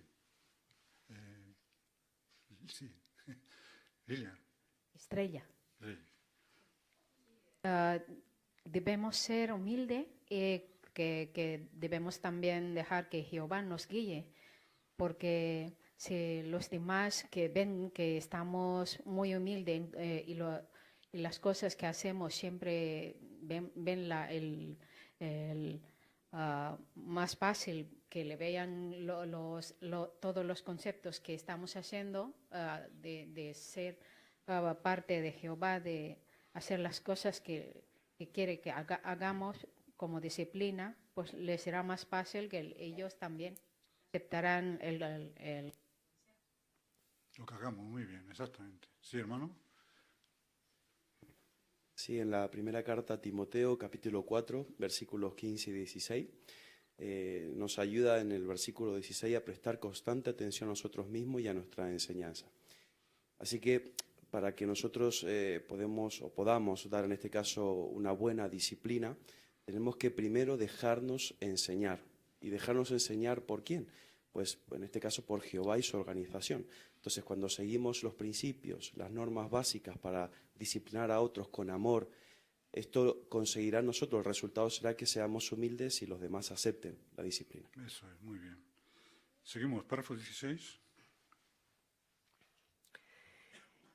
sí, Lilia. Estrella. Sí. Debemos ser humildes y que debemos también dejar que Jehová nos guíe, porque si los demás que ven que estamos muy humildes y las cosas que hacemos siempre ven más fácil que le vean todos los conceptos que estamos haciendo, de ser parte de Jehová, de hacer las cosas que quiere que hagamos como disciplina, pues les será más fácil que ellos también aceptarán Lo que hagamos, muy bien, exactamente. Sí, hermano. Sí, en la primera carta a Timoteo, capítulo 4, versículos 15 y 16, nos ayuda en el versículo 16 a prestar constante atención a nosotros mismos y a nuestra enseñanza. Así que para que nosotros podamos dar en este caso una buena disciplina, tenemos que primero dejarnos enseñar. ¿Y dejarnos enseñar por quién? Pues en este caso por Jehová y su organización. Entonces, cuando seguimos los principios, las normas básicas para disciplinar a otros con amor, esto conseguirá en nosotros, el resultado será que seamos humildes y los demás acepten la disciplina. Eso es, muy bien. Seguimos, párrafo 16.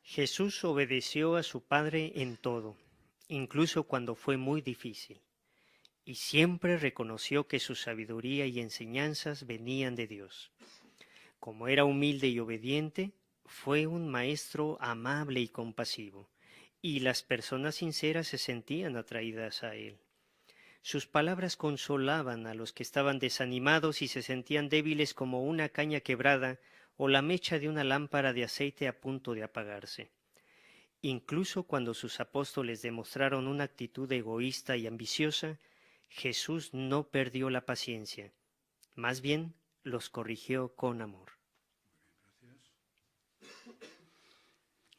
Jesús obedeció a su Padre en todo, incluso cuando fue muy difícil, y siempre reconoció que su sabiduría y enseñanzas venían de Dios. Como era humilde y obediente, fue un maestro amable y compasivo, y las personas sinceras se sentían atraídas a él. Sus palabras consolaban a los que estaban desanimados y se sentían débiles como una caña quebrada o la mecha de una lámpara de aceite a punto de apagarse. Incluso cuando sus apóstoles demostraron una actitud egoísta y ambiciosa, Jesús no perdió la paciencia, más bien los corrigió con amor.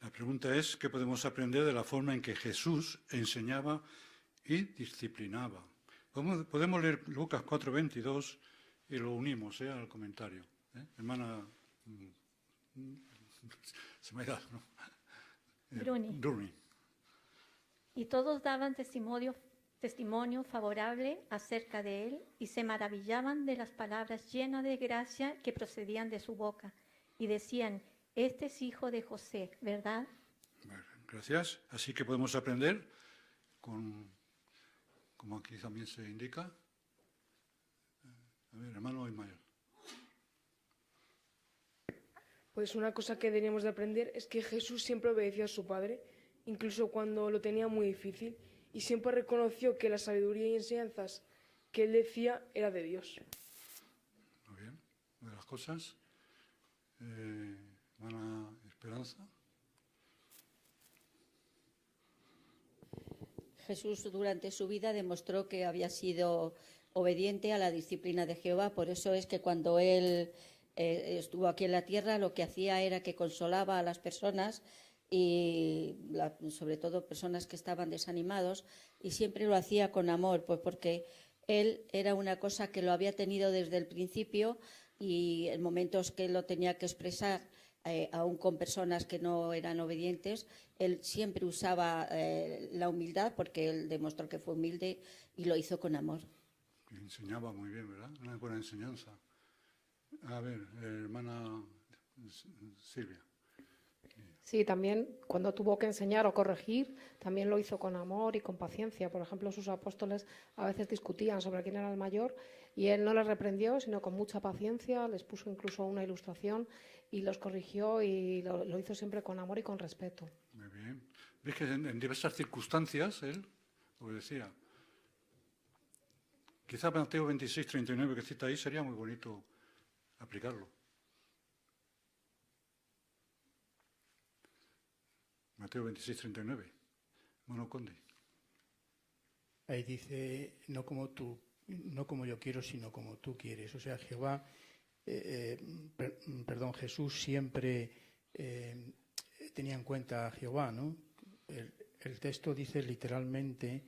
La pregunta es, ¿qué podemos aprender de la forma en que Jesús enseñaba y disciplinaba? Podemos leer Lucas 4:22 y lo unimos al comentario. Hermana, se me ha ido, ¿no? Bruni. Y todos daban testimonio favorable acerca de él y se maravillaban de las palabras llenas de gracia que procedían de su boca y decían, este es hijo de José, ¿verdad? Gracias. Así que podemos aprender, como aquí también se indica. A ver, hermano Ismael. Pues una cosa que deberíamos de aprender es que Jesús siempre obedeció a su Padre, incluso cuando lo tenía muy difícil, y siempre reconoció que la sabiduría y enseñanzas que él decía era de Dios. Muy bien. Una de las cosas. Hermana Esperanza. Jesús durante su vida demostró que había sido obediente a la disciplina de Jehová, por eso es que cuando él estuvo aquí en la tierra lo que hacía era que consolaba a las personas y sobre todo personas que estaban desanimados y siempre lo hacía con amor, pues porque él era una cosa que lo había tenido desde el principio y en momentos que lo tenía que expresar aún con personas que no eran obedientes, él siempre usaba la humildad porque él demostró que fue humilde y lo hizo con amor. Enseñaba muy bien, ¿verdad? Una buena enseñanza. A ver, hermana Silvia. Sí, también cuando tuvo que enseñar o corregir, también lo hizo con amor y con paciencia. Por ejemplo, sus apóstoles a veces discutían sobre quién era el mayor y él no les reprendió, sino con mucha paciencia, les puso incluso una ilustración y los corrigió y lo hizo siempre con amor y con respeto. Muy bien. ¿Ves que en diversas circunstancias él obedecía? Quizá Mateo 26:39 que cita ahí sería muy bonito aplicarlo. Mateo 26:39. Hermano Conde. Ahí dice, no como yo quiero, sino como tú quieres. O sea, Jesús siempre tenía en cuenta a Jehová, ¿no? El texto dice literalmente,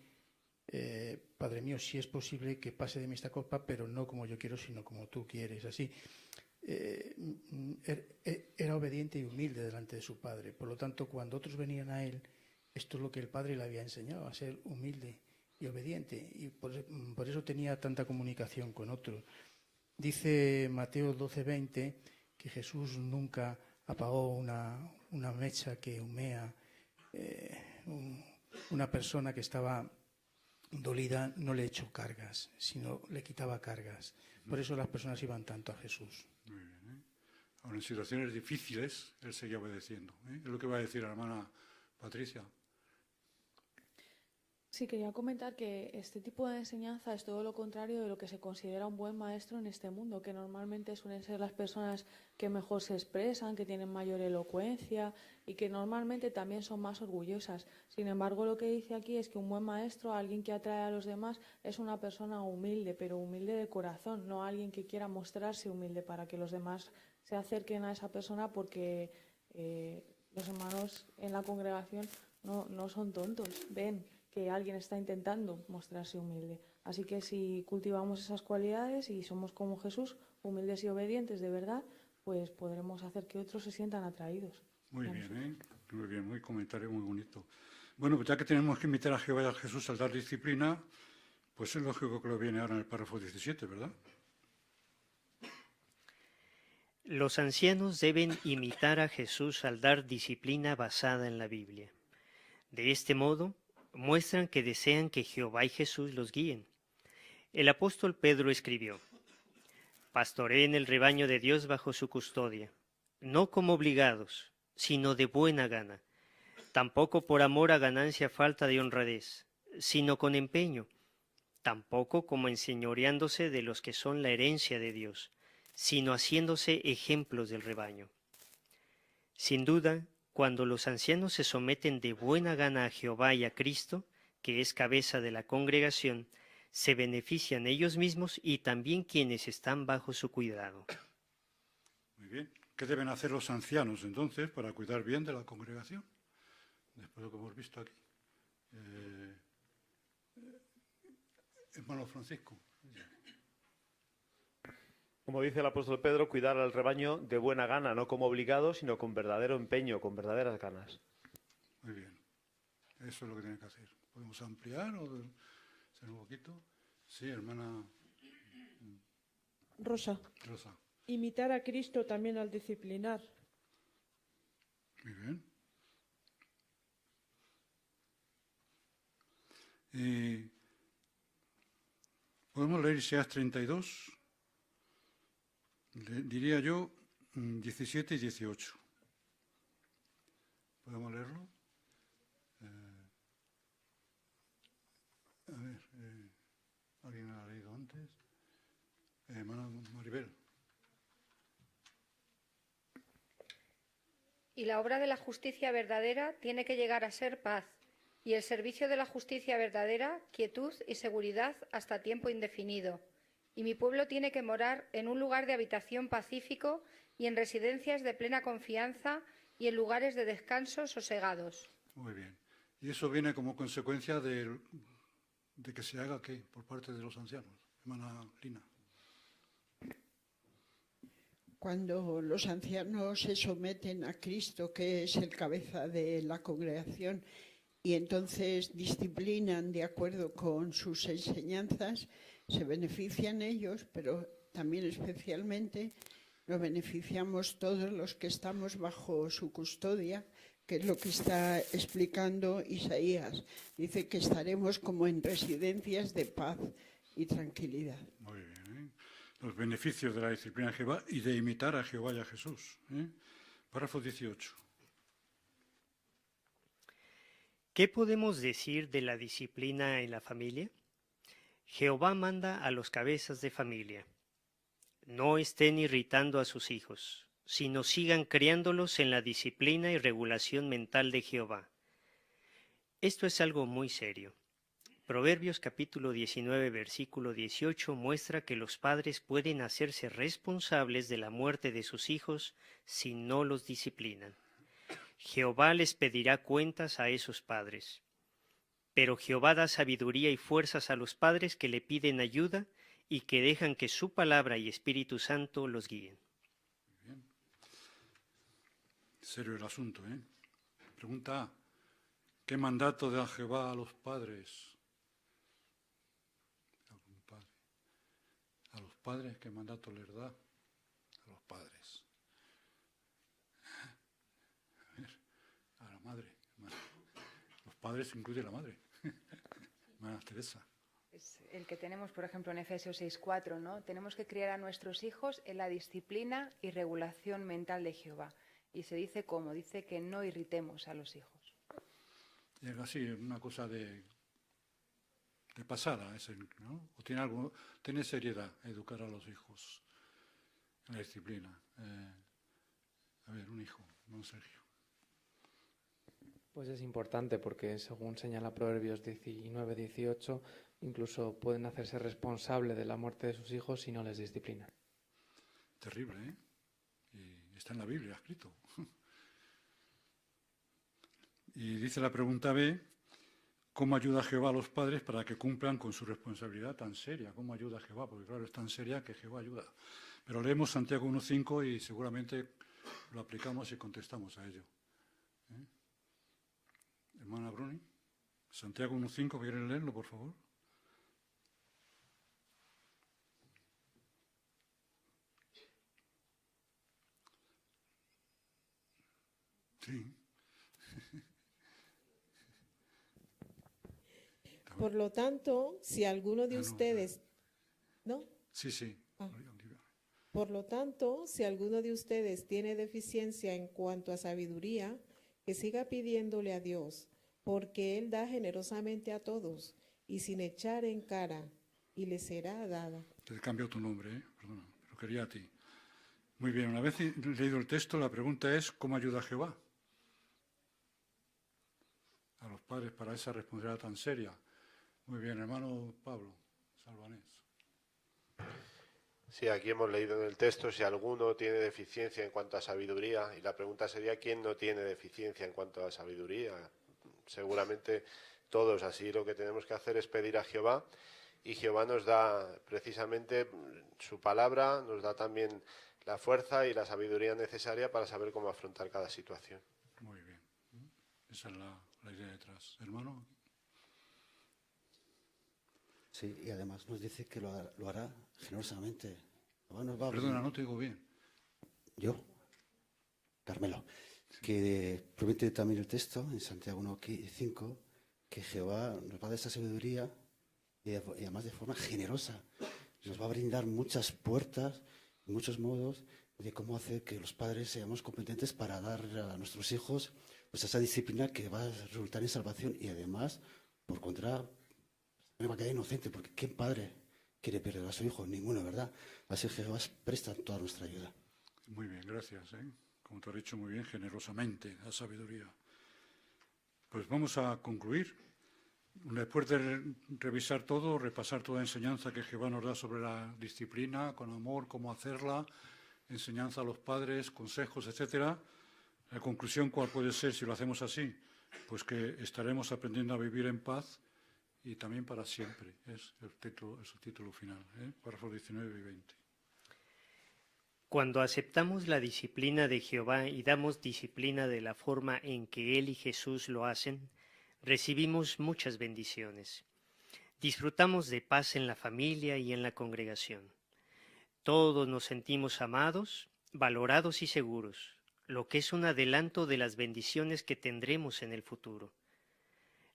Padre mío, si es posible que pase de mí esta copa, pero no como yo quiero, sino como tú quieres. Así, era obediente y humilde delante de su Padre. Por lo tanto, cuando otros venían a él, esto es lo que el Padre le había enseñado, a ser humilde y obediente. Y por eso tenía tanta comunicación con otros. Dice Mateo 12:20 que Jesús nunca apagó una mecha que humea. Una persona que estaba dolida no le echó cargas, sino le quitaba cargas. Por eso las personas iban tanto a Jesús. Muy bien, Ahora, en situaciones difíciles, él seguía obedeciendo. Es lo que va a decir la hermana Patricia. Sí, quería comentar que este tipo de enseñanza es todo lo contrario de lo que se considera un buen maestro en este mundo, que normalmente suelen ser las personas que mejor se expresan, que tienen mayor elocuencia y que normalmente también son más orgullosas. Sin embargo, lo que dice aquí es que un buen maestro, alguien que atrae a los demás, es una persona humilde, pero humilde de corazón, no alguien que quiera mostrarse humilde para que los demás se acerquen a esa persona porque los hermanos en la congregación no son tontos, ven que alguien está intentando mostrarse humilde. Así que si cultivamos esas cualidades y somos como Jesús, humildes y obedientes de verdad, pues podremos hacer que otros se sientan atraídos. Muy bien, muy bien, muy comentario muy bonito. Bueno, pues ya que tenemos que invitar a Jehová y a Jesús al dar disciplina, pues es lógico que lo viene ahora en el párrafo 17, ¿verdad? Los ancianos deben imitar a Jesús al dar disciplina basada en la Biblia. De este modo, muestran que desean que Jehová y Jesús los guíen. El apóstol Pedro escribió: «Pastoreen el rebaño de Dios bajo su custodia, no como obligados, sino de buena gana, tampoco por amor a ganancia falta de honradez, sino con empeño, tampoco como enseñoreándose de los que son la herencia de Dios, sino haciéndose ejemplos del rebaño. Sin duda, cuando los ancianos se someten de buena gana a Jehová y a Cristo, que es cabeza de la congregación, se benefician ellos mismos y también quienes están bajo su cuidado. Muy bien. ¿Qué deben hacer los ancianos entonces para cuidar bien de la congregación? Después de lo que hemos visto aquí. Hermano Francisco. Como dice el apóstol Pedro, cuidar al rebaño de buena gana, no como obligado, sino con verdadero empeño, con verdaderas ganas. Muy bien. Eso es lo que tienen que hacer. ¿Podemos ampliar o hacer un poquito? Sí, hermana Rosa. Rosa. Imitar a Cristo también al disciplinar. Muy bien. Podemos leer Isaías 32, diría yo 17 y 18. ¿Podemos leerlo? A ver, ¿alguien ha leído antes? Hermana Maribel. Y la obra de la justicia verdadera tiene que llegar a ser paz, y el servicio de la justicia verdadera, quietud y seguridad hasta tiempo indefinido. Y mi pueblo tiene que morar en un lugar de habitación pacífico y en residencias de plena confianza y en lugares de descanso sosegados. Muy bien. Y eso viene como consecuencia de que se haga, ¿qué?, por parte de los ancianos. Hermana Lina. Cuando los ancianos se someten a Cristo, que es el cabeza de la congregación, y entonces disciplinan de acuerdo con sus enseñanzas, se benefician ellos, pero también especialmente nos beneficiamos todos los que estamos bajo su custodia, que es lo que está explicando Isaías. Dice que estaremos como en residencias de paz y tranquilidad. Muy bien. Los beneficios de la disciplina de Jehová y de imitar a Jehová y a Jesús. Párrafo 18. ¿Qué podemos decir de la disciplina en la familia? Jehová manda a los cabezas de familia: no estén irritando a sus hijos, sino sigan criándolos en la disciplina y regulación mental de Jehová. Esto es algo muy serio. Proverbios capítulo 19, versículo 18 muestra que los padres pueden hacerse responsables de la muerte de sus hijos si no los disciplinan. Jehová les pedirá cuentas a esos padres. Pero Jehová da sabiduría y fuerzas a los padres que le piden ayuda y que dejan que su palabra y Espíritu Santo los guíen. Bien. Serio el asunto, ¿eh? Pregunta A. ¿Qué mandato da Jehová a los padres? ¿A los padres qué mandato les da? A los padres. A ver, a la madre. Los padres incluye la madre. Hermana Teresa. Es el que tenemos, por ejemplo, en Efesios 6:4, ¿no? Tenemos que criar a nuestros hijos en la disciplina y regulación mental de Jehová. Y se dice cómo, dice que no irritemos a los hijos. Y es así, una cosa de pasada, ¿no? ¿O tiene seriedad educar a los hijos en la disciplina? A ver, un hijo, don Sergio. Pues es importante porque, según señala Proverbios 19, 18, incluso pueden hacerse responsables de la muerte de sus hijos si no les disciplinan. Terrible, ¿eh? Y está en la Biblia escrito. Y dice la pregunta B, ¿cómo ayuda Jehová a los padres para que cumplan con su responsabilidad tan seria? ¿Cómo ayuda Jehová? Porque claro, es tan seria que Jehová ayuda. Pero leemos Santiago 1:5 y seguramente lo aplicamos y contestamos a ello. Hermana Bruni, Santiago 1:5, ¿quieren leerlo, por favor? Sí. Por lo tanto, si alguno de ustedes... ¿No? Sí, sí. Ah. Por lo tanto, si alguno de ustedes tiene deficiencia en cuanto a sabiduría, que siga pidiéndole a Dios, porque Él da generosamente a todos y sin echar en cara, y le será dada. Te cambio tu nombre, perdona, pero quería a ti. Muy bien, una vez leído el texto, la pregunta es, ¿cómo ayuda a Jehová a los padres para esa responsabilidad tan seria? Muy bien, hermano Pablo Salvanés. Sí, aquí hemos leído en el texto si alguno tiene deficiencia en cuanto a sabiduría, y la pregunta sería ¿quién no tiene deficiencia en cuanto a sabiduría? Seguramente todos, así lo que tenemos que hacer es pedir a Jehová, y Jehová nos da precisamente su palabra, nos da también la fuerza y la sabiduría necesaria para saber cómo afrontar cada situación. Muy bien, esa es la idea detrás. Hermano. Sí, y además nos dice que lo hará generosamente. Perdona, no te digo bien. ¿Yo? Carmelo. Que promete también el texto en Santiago 1:5 que Jehová nos va a dar esa sabiduría y además de forma generosa. Nos va a brindar muchas puertas, muchos modos de cómo hacer que los padres seamos competentes para dar a nuestros hijos pues esa disciplina que va a resultar en salvación, y además, por contra, me va a quedar inocente, porque ¿qué padre quiere perder a su hijo? Ninguno, ¿verdad? Así que Jehová presta toda nuestra ayuda. Muy bien, gracias. Como te has dicho muy bien, generosamente, la sabiduría. Pues vamos a concluir. Después de revisar todo, repasar toda la enseñanza que Jehová nos da sobre la disciplina, con amor, cómo hacerla, enseñanza a los padres, consejos, etcétera. La conclusión, ¿cuál puede ser si lo hacemos así? Pues que estaremos aprendiendo a vivir en paz y también para siempre. Es el título final, párrafos 19 y 20. Cuando aceptamos la disciplina de Jehová y damos disciplina de la forma en que Él y Jesús lo hacen, recibimos muchas bendiciones. Disfrutamos de paz en la familia y en la congregación. Todos nos sentimos amados, valorados y seguros, lo que es un adelanto de las bendiciones que tendremos en el futuro.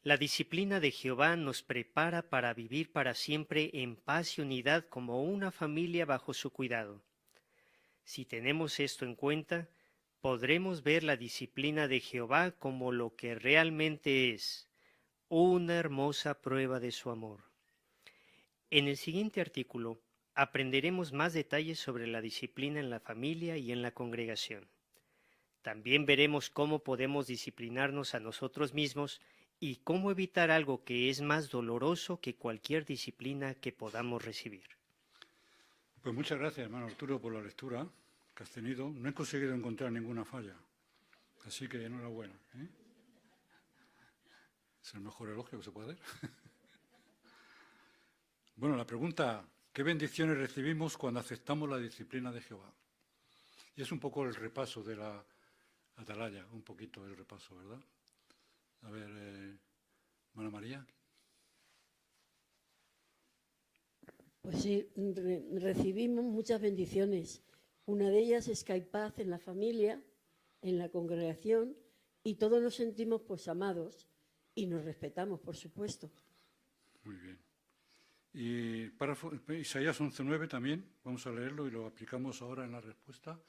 La disciplina de Jehová nos prepara para vivir para siempre en paz y unidad como una familia bajo su cuidado. Si tenemos esto en cuenta, podremos ver la disciplina de Jehová como lo que realmente es, una hermosa prueba de su amor. En el siguiente artículo aprenderemos más detalles sobre la disciplina en la familia y en la congregación. También veremos cómo podemos disciplinarnos a nosotros mismos y cómo evitar algo que es más doloroso que cualquier disciplina que podamos recibir. Pues muchas gracias, hermano Arturo, por la lectura que has tenido. No he conseguido encontrar ninguna falla, así que enhorabuena. Es el mejor elogio que se puede hacer. Bueno, la pregunta, ¿qué bendiciones recibimos cuando aceptamos la disciplina de Jehová? Y es un poco el repaso de la atalaya, un poquito el repaso, ¿verdad? A ver, hermana María. Pues sí, recibimos muchas bendiciones. Una de ellas es que hay paz en la familia, en la congregación, y todos nos sentimos pues amados y nos respetamos, por supuesto. Muy bien. Y párrafo, Isaías 11:9 también, vamos a leerlo y lo aplicamos ahora en la respuesta.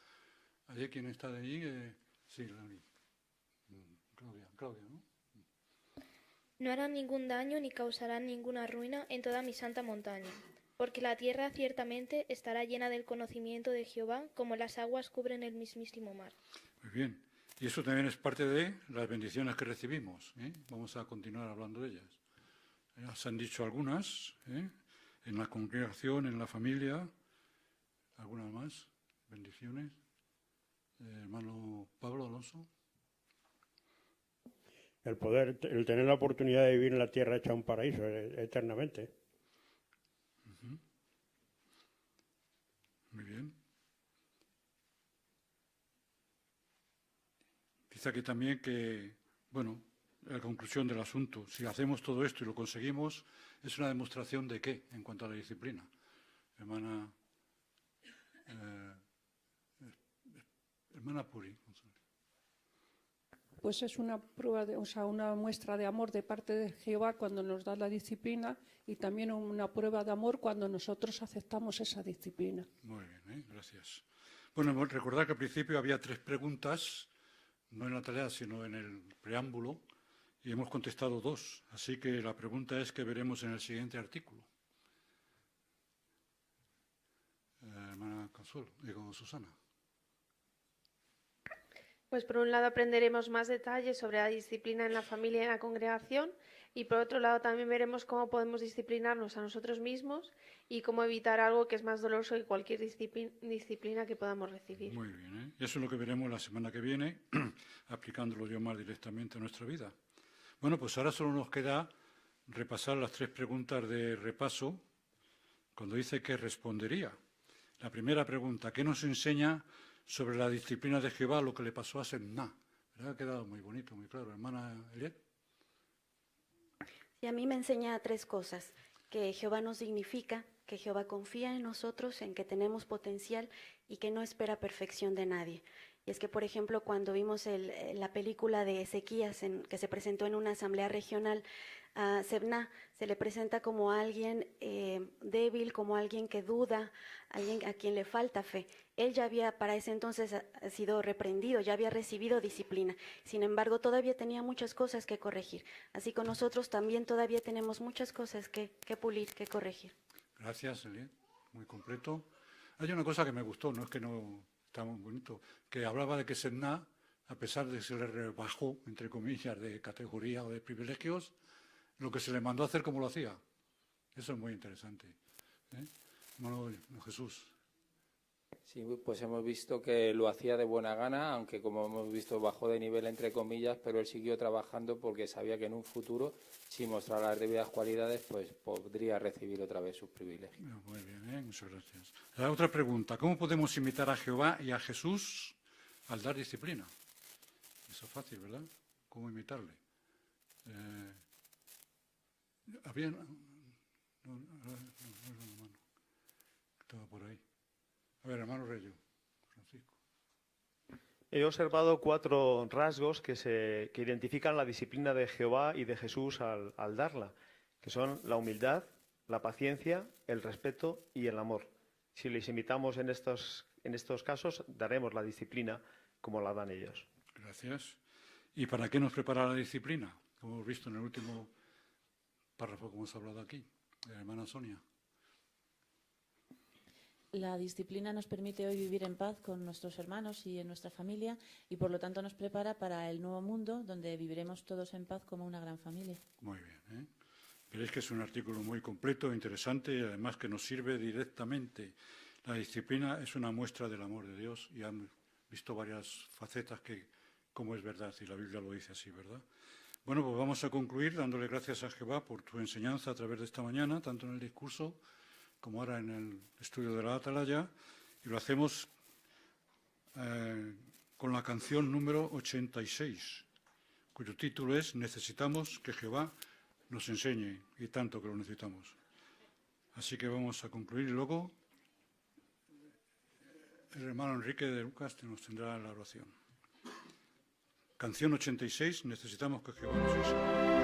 ¿Hay quien está de allí? Sí, Claudia, ¿no? No harán ningún daño ni causarán ninguna ruina en toda mi santa montaña, porque la tierra ciertamente estará llena del conocimiento de Jehová, como las aguas cubren el mismísimo mar. Muy bien. Y eso también es parte de las bendiciones que recibimos. Vamos a continuar hablando de ellas. Se han dicho algunas, en la congregación, en la familia. ¿Algunas más? Bendiciones. Hermano Pablo Alonso. El tener la oportunidad de vivir en la tierra hecha un paraíso eternamente. Muy bien. Dice aquí también que, bueno, la conclusión del asunto, si hacemos todo esto y lo conseguimos, es una demostración de qué en cuanto a la disciplina. Hermana Puri. Pues es una prueba, una muestra de amor de parte de Jehová cuando nos da la disciplina, y también una prueba de amor cuando nosotros aceptamos esa disciplina. Muy bien, gracias. Bueno, recordad que al principio había 3 preguntas no en la tarea, sino en el preámbulo, y hemos contestado 2. Así que la pregunta es que veremos en el siguiente artículo. Hermana Consuelo, digo Susana. Pues por un lado aprenderemos más detalles sobre la disciplina en la familia y en la congregación, y por otro lado también veremos cómo podemos disciplinarnos a nosotros mismos y cómo evitar algo que es más doloroso que cualquier disciplina que podamos recibir. Muy bien, ¿eh? Eso es lo que veremos la semana que viene, aplicándolo yo más directamente a nuestra vida. Bueno, pues ahora solo nos queda repasar las 3 preguntas de repaso, cuando dice que respondería. La primera pregunta, ¿qué nos enseña sobre la disciplina de Jehová lo que le pasó a Sedna? ¿Verdad? Ha quedado muy bonito, muy claro. Hermana Eliet. Y a mí me enseña 3 cosas: que Jehová nos dignifica, que Jehová confía en nosotros, en que tenemos potencial y que no espera perfección de nadie. Y es que, por ejemplo, cuando vimos la película de Ezequías que se presentó en una asamblea regional, a Sebna se le presenta como alguien débil, como alguien que duda, alguien a quien le falta fe. Él ya había para ese entonces sido reprendido, ya había recibido disciplina. Sin embargo, todavía tenía muchas cosas que corregir. Así que nosotros también todavía tenemos muchas cosas que pulir, que corregir. Gracias, Eliet. Muy completo. Hay una cosa que me gustó, no es que no está muy bonito, que hablaba de que Sedna, a pesar de que se le rebajó, entre comillas, de categoría o de privilegios, lo que se le mandó a hacer como lo hacía. Eso es muy interesante. Bueno, Jesús. Sí, pues hemos visto que lo hacía de buena gana, aunque como hemos visto bajó de nivel entre comillas, pero él siguió trabajando porque sabía que en un futuro, si mostrara las debidas cualidades, pues podría recibir otra vez sus privilegios. Muy bien, muchas gracias. La otra pregunta, ¿cómo podemos imitar a Jehová y a Jesús al dar disciplina? Eso es fácil, ¿verdad? ¿Cómo imitarle? Había... No, estaba por ahí. A ver, hermano Reyo, Francisco. He observado 4 rasgos que identifican la disciplina de Jehová y de Jesús al darla, que son la humildad, la paciencia, el respeto y el amor. Si les imitamos en estos casos, daremos la disciplina como la dan ellos. Gracias. ¿Y para qué nos prepara la disciplina? Como hemos visto en el último párrafo que hemos hablado aquí, hermana Sonia. La disciplina nos permite hoy vivir en paz con nuestros hermanos y en nuestra familia y por lo tanto nos prepara para el nuevo mundo donde viviremos todos en paz como una gran familia. Muy bien, ¿eh? Veréis que es un artículo muy completo, interesante y además que nos sirve directamente. La disciplina es una muestra del amor de Dios y han visto varias facetas que, como es verdad, y la Biblia lo dice así, ¿verdad? Bueno, pues vamos a concluir dándole gracias a Jehová por tu enseñanza a través de esta mañana, tanto en el discurso como ahora en el estudio de la Atalaya, y lo hacemos con la canción número 86, cuyo título es Necesitamos que Jehová nos enseñe, y tanto que lo necesitamos. Así que vamos a concluir y luego el hermano Enrique de Lucas nos tendrá la oración. Canción 86, Necesitamos que Jehová nos enseñe.